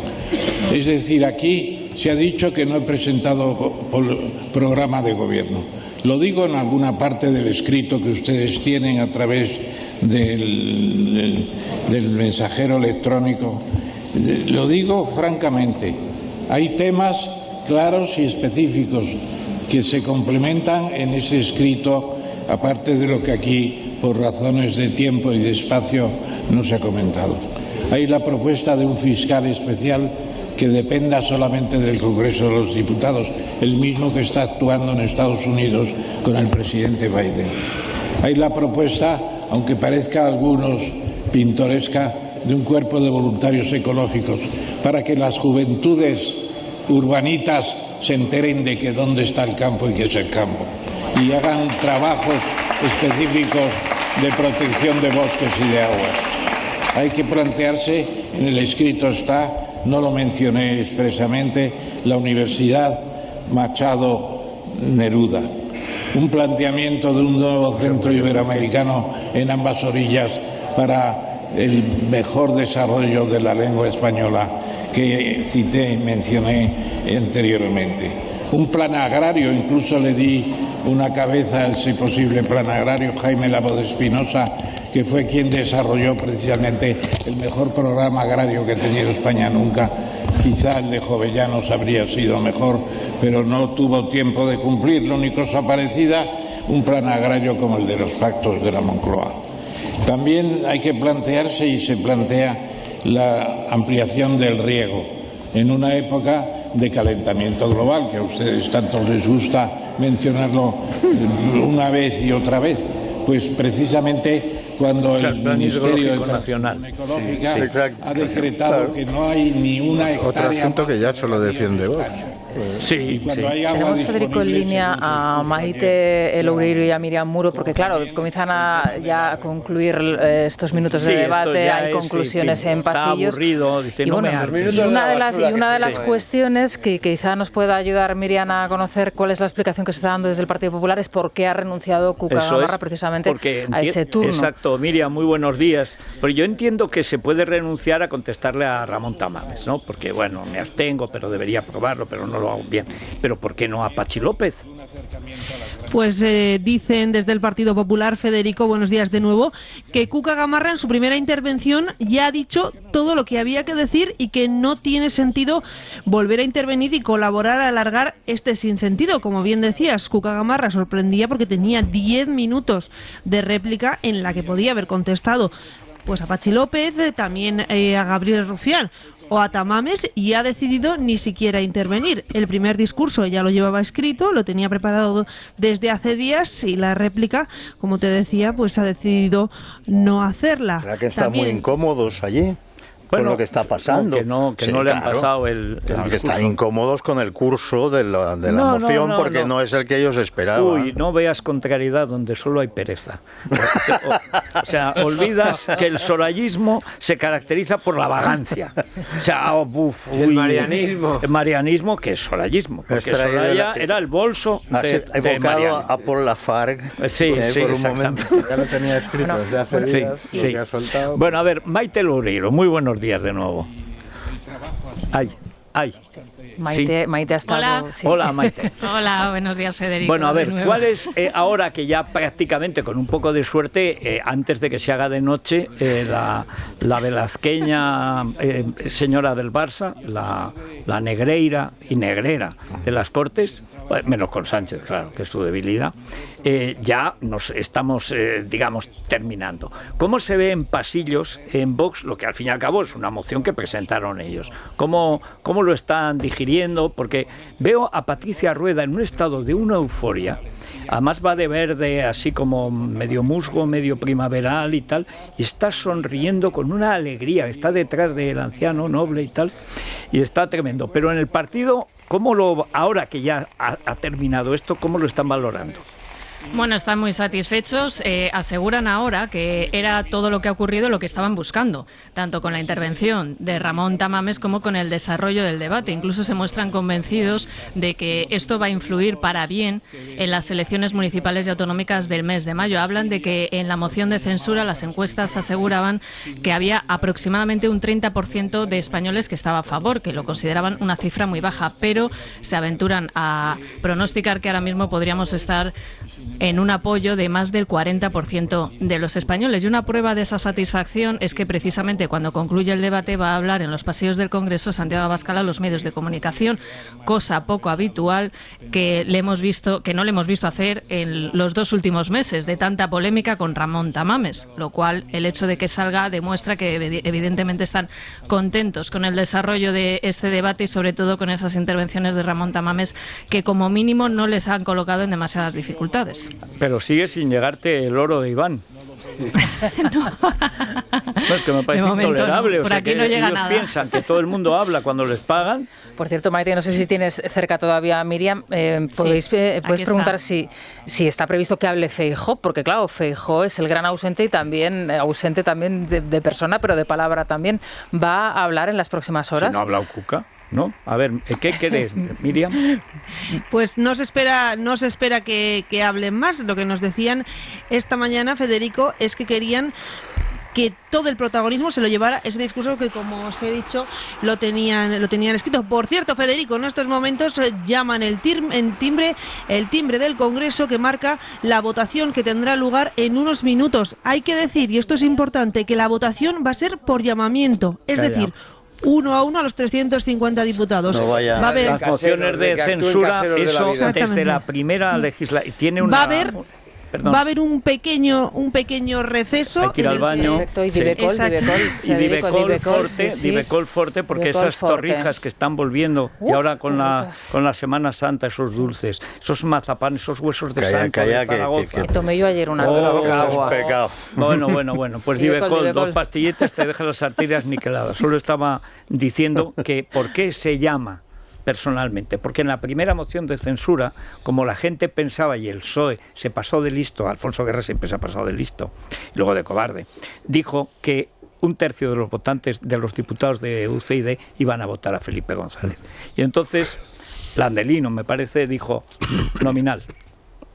Es decir, aquí se ha dicho que no he presentado programa de gobierno. Lo digo en alguna parte del escrito que ustedes tienen a través del mensajero electrónico. Lo digo francamente. Hay temas claros y específicos que se complementan en ese escrito, aparte de lo que aquí, por razones de tiempo y de espacio, no se ha comentado. Hay la propuesta de un fiscal especial que dependa solamente del Congreso de los Diputados, el mismo que está actuando en Estados Unidos con el presidente Biden. Hay la propuesta, aunque parezca a algunos pintoresca, de un cuerpo de voluntarios ecológicos para que las juventudes urbanitas se enteren de que dónde está el campo y qué es el campo y hagan trabajos específicos de protección de bosques y de aguas. Hay que plantearse, en el escrito está, no lo mencioné expresamente, la Universidad Machado Neruda. Un planteamiento de un nuevo centro iberoamericano en ambas orillas para el mejor desarrollo de la lengua española que mencioné anteriormente. Un plan agrario, incluso le di una cabeza a ese posible plan agrario, Jaime Labo de Espinosa, que fue quien desarrolló precisamente el mejor programa agrario que ha tenido España nunca. Quizá el de Jovellanos habría sido mejor, pero no tuvo tiempo de cumplirlo ni cosa parecida, un plan agrario como el de los pactos de la Moncloa. También hay que plantearse, y se plantea, la ampliación del riego en una época de calentamiento global, que a ustedes tanto les gusta mencionarlo una vez y otra vez, pues precisamente cuando el Ministerio de Transición Ecológica ha decretado que no hay ni una hectárea. Otro asunto que ya solo defiende vos. Sí, Tenemos, Federico, en línea a Maite Loureiro y a Miriam Muro, porque claro, comienzan a concluir estos minutos de debate, hay conclusiones en pasillos. Aburrido, dice, y bueno, una de las cuestiones que quizá nos pueda ayudar Miriam a conocer cuál es la explicación que se está dando desde el Partido Popular es por qué ha renunciado Cuca Gamarra precisamente a ese turno. Exacto, Miriam, muy buenos días. Pero yo entiendo que se puede renunciar a contestarle a Ramón Tamames, ¿no? Porque bueno, me abstengo, pero debería probarlo, pero no lo hago bien. Pero ¿por qué no a Pachi López? Pues dicen desde el Partido Popular, Federico, buenos días de nuevo, que Cuca Gamarra en su primera intervención ya ha dicho todo lo que había que decir y que no tiene sentido volver a intervenir y colaborar a alargar este sinsentido. Como bien decías, Cuca Gamarra sorprendía porque tenía 10 minutos de réplica en la que podía haber contestado pues a Pachi López, también a Gabriel Rufián o a Tamames y ha decidido ni siquiera intervenir. El primer discurso ya lo llevaba escrito, lo tenía preparado desde hace días y la réplica, como te decía, pues ha decidido no hacerla. ¿Será que están muy incómodos allí? Con lo que está pasando. Que no le han pasado el que están incómodos con el curso de la moción porque no es el que ellos esperaban. Uy, no veas contrariedad donde solo hay pereza. O sea, olvidas que el sorayismo se caracteriza por la vagancia. O sea, el marianismo. El marianismo, que es sorayismo. Porque Soraya era el bolso de evocado a Paul Lafargue. Sí, por un momento. Ya lo tenía escrito desde hace días, lo que ha soltado. Bueno, a ver, Maite Loureiro, muy buenos días de nuevo. Maite ha estado... Hola. Sí. Hola, Maite. Hola, buenos días, Federico. Bueno, a ver, ¿cuál es, ahora que ya prácticamente con un poco de suerte, antes de que se haga de noche, la velazqueña señora del Barça, la Negreira y Negrera de las Cortes, menos con Sánchez, claro, que es su debilidad, ya nos estamos, digamos, terminando. ¿Cómo se ve en pasillos, en Vox, lo que al fin y al cabo es una moción que presentaron ellos? ¿Cómo lo están digiriendo? Porque veo a Patricia Rueda en un estado de una euforia, además va de verde, así como medio musgo, medio primaveral y tal, y está sonriendo con una alegría, está detrás del anciano noble y tal, y está tremendo. Pero en el partido, ahora que ya ha terminado esto, ¿cómo lo están valorando? Bueno, están muy satisfechos. Aseguran ahora que era todo lo que ha ocurrido lo que estaban buscando, tanto con la intervención de Ramón Tamames como con el desarrollo del debate. Incluso se muestran convencidos de que esto va a influir para bien en las elecciones municipales y autonómicas del mes de mayo. Hablan de que en la moción de censura las encuestas aseguraban que había aproximadamente un 30% de españoles que estaba a favor, que lo consideraban una cifra muy baja, pero se aventuran a pronosticar que ahora mismo podríamos estar en un apoyo de más del 40% de los españoles. Y una prueba de esa satisfacción es que precisamente cuando concluye el debate va a hablar en los pasillos del Congreso Santiago Abascal a los medios de comunicación, cosa poco habitual que no le hemos visto hacer en los 2 últimos meses de tanta polémica con Ramón Tamames, lo cual el hecho de que salga demuestra que evidentemente están contentos con el desarrollo de este debate y sobre todo con esas intervenciones de Ramón Tamames que como mínimo no les han colocado en demasiadas dificultades. Pero sigue sin llegarte el oro de Iván. No, es que me parece intolerable. Por aquí no llega ellos nada. Piensan que todo el mundo habla cuando les pagan. Por cierto, Maite, no sé si tienes cerca todavía a Miriam. Puedes preguntar si está previsto que hable Feijóo, porque claro, Feijóo es el gran ausente y también ausente también de persona, pero de palabra también. ¿Va a hablar en las próximas horas? Si no ha hablado Cuca. ¿No? A ver, ¿qué querés, Miriam? Pues no se espera que hablen más. Lo que nos decían esta mañana, Federico, es que querían que todo el protagonismo se lo llevara ese discurso que, como os he dicho, lo tenían escrito. Por cierto, Federico, en estos momentos llaman el timbre del Congreso que marca la votación que tendrá lugar en unos minutos. Hay que decir, y esto es importante, que la votación va a ser por llamamiento, es decir, 1 a 1 a los 350 diputados. No vaya. Va a haber las mociones de censura, eso desde la primera legislatura. Tiene una... Va a haber un pequeño receso. Hay que ir al baño. Y Divecol Forte, porque esas torrijas que están volviendo, y ahora con la Semana Santa, esos dulces, esos mazapanes, esos huesos de santo de Zaragoza. Que tomé yo ayer una pecado. Bueno, pues Divecol, 2 pastillitas te dejan las arterias niqueladas. Solo estaba diciendo que por qué se llama personalmente, porque en la primera moción de censura, como la gente pensaba y el PSOE se pasó de listo, Alfonso Guerra siempre se ha pasado de listo, y luego de cobarde, dijo que 1/3 de los votantes, de los diputados de UCyD, iban a votar a Felipe González. Y entonces Landelino, me parece, dijo nominal.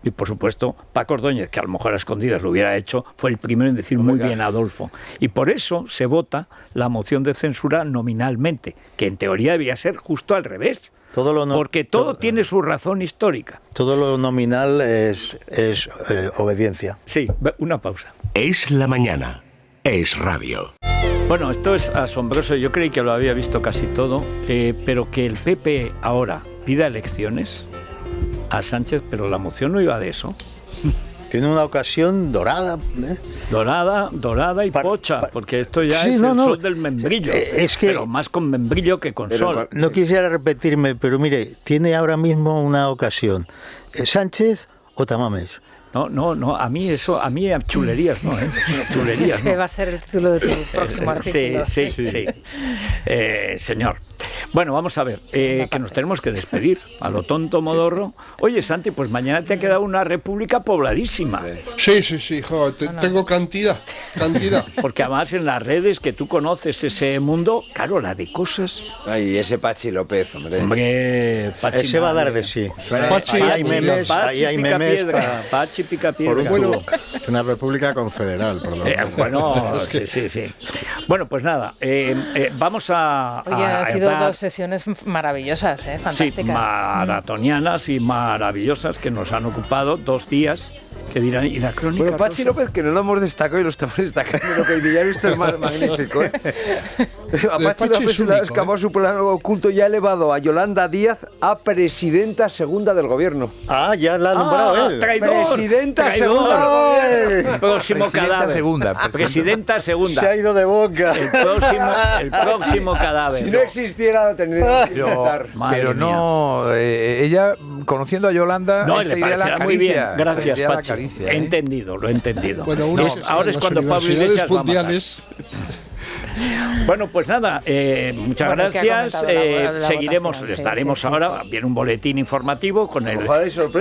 Y por supuesto, Paco Ordóñez, que a lo mejor a escondidas lo hubiera hecho, fue el primero en decir muy bien Adolfo. Y por eso se vota la moción de censura nominalmente, que en teoría debía ser justo al revés. Porque todo tiene su razón histórica. Todo lo nominal es obediencia. Sí, una pausa. Es la mañana. Es radio. Bueno, esto es asombroso. Yo creí que lo había visto casi todo, pero que el PP ahora pida elecciones a Sánchez, pero la moción no iba de eso. en una ocasión dorada. Dorada y pocha, porque esto ya es el sol del membrillo. Pero más con membrillo que con sol. No quisiera repetirme, pero mire, tiene ahora mismo una ocasión. ¿Sánchez o Tamames? No, a mí chulerías no, chulerías no. Ese va a ser el título de tu próximo artículo. Sí. Señor. Bueno, vamos a ver, que nos tenemos que despedir a lo tonto modorro. Oye, Santi, pues mañana te ha quedado una república pobladísima. Sí, jo, tengo cantidad. Porque además en las redes que tú conoces ese mundo, claro, la de cosas. Ay, ese Pachi López, hombre. Pachi ese va a dar de sí. Ahí hay memes. Pachi Picapiedra. Bueno, es una república confederal, por lo menos. Bueno, sí. Bueno, pues nada, vamos a... Oye, ha sido 2 sesiones maravillosas, fantásticas. Sí, maratonianas y maravillosas que nos han ocupado 2 días. Que dirán, y la crónica. Bueno, Pachi López, que no lo hemos destacado y lo estamos destacando, lo que hoy día esto es magnífico. A Pachi López se le ha escapado su plan oculto y ha elevado a Yolanda Díaz a presidenta segunda del gobierno. Ya la ha nombrado él. Traidor, presidenta segunda del gobierno. Próximo cadáver. Presidenta segunda. Se ha ido de boca. El próximo cadáver. Si no existiera, lo tendría que inventar. Pero no, ella, conociendo a Yolanda, esa idea la acaricia. Muy bien, gracias, Pachi. Lo he entendido. Bueno, ahora es cuando Pablo Iglesias va a matar. Bueno, pues nada, muchas gracias. Seguiremos, les daremos ahora, viene un boletín informativo con el...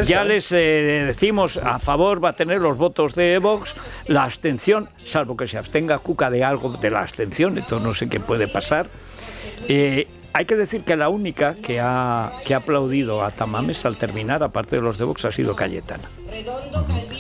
Ya les decimos, a favor va a tener los votos de Vox, la abstención, salvo que se abstenga Cuca de algo de la abstención, entonces no sé qué puede pasar. Hay que decir que la única que ha aplaudido a Tamames al terminar, aparte de los de Vox, ha sido Cayetana.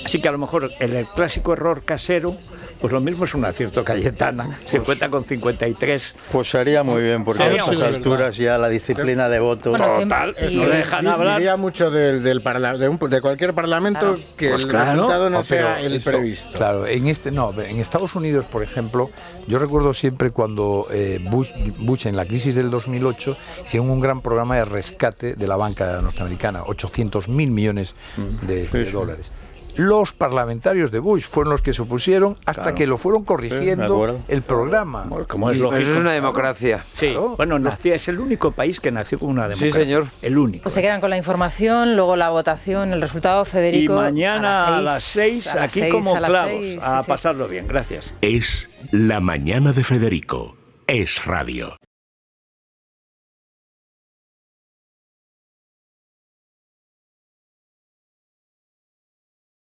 Así que a lo mejor el clásico error casero, pues lo mismo es un acierto Cayetana, se cuenta con 53. Pues sería muy bien, porque a estas alturas ya la disciplina de voto... Total, no dejan hablar. Diría mucho de cualquier parlamento que el resultado no sea el previsto. Claro, en Estados Unidos, por ejemplo, yo recuerdo siempre cuando Bush en la crisis del 2008 hicieron un gran programa de rescate de la banca norteamericana, 800.000 millones de dólares. Los parlamentarios de Bush fueron los que se opusieron hasta que lo fueron corrigiendo el programa. Como es lógico. Eso es una democracia. Sí, bueno, es el único país que nació con una democracia. Sí, señor. El único. Pues se quedan con la información, luego la votación, el resultado, Federico. Y mañana a las 6, aquí como clavos, a pasarlo bien. Gracias. Es La Mañana de Federico. Es Radio.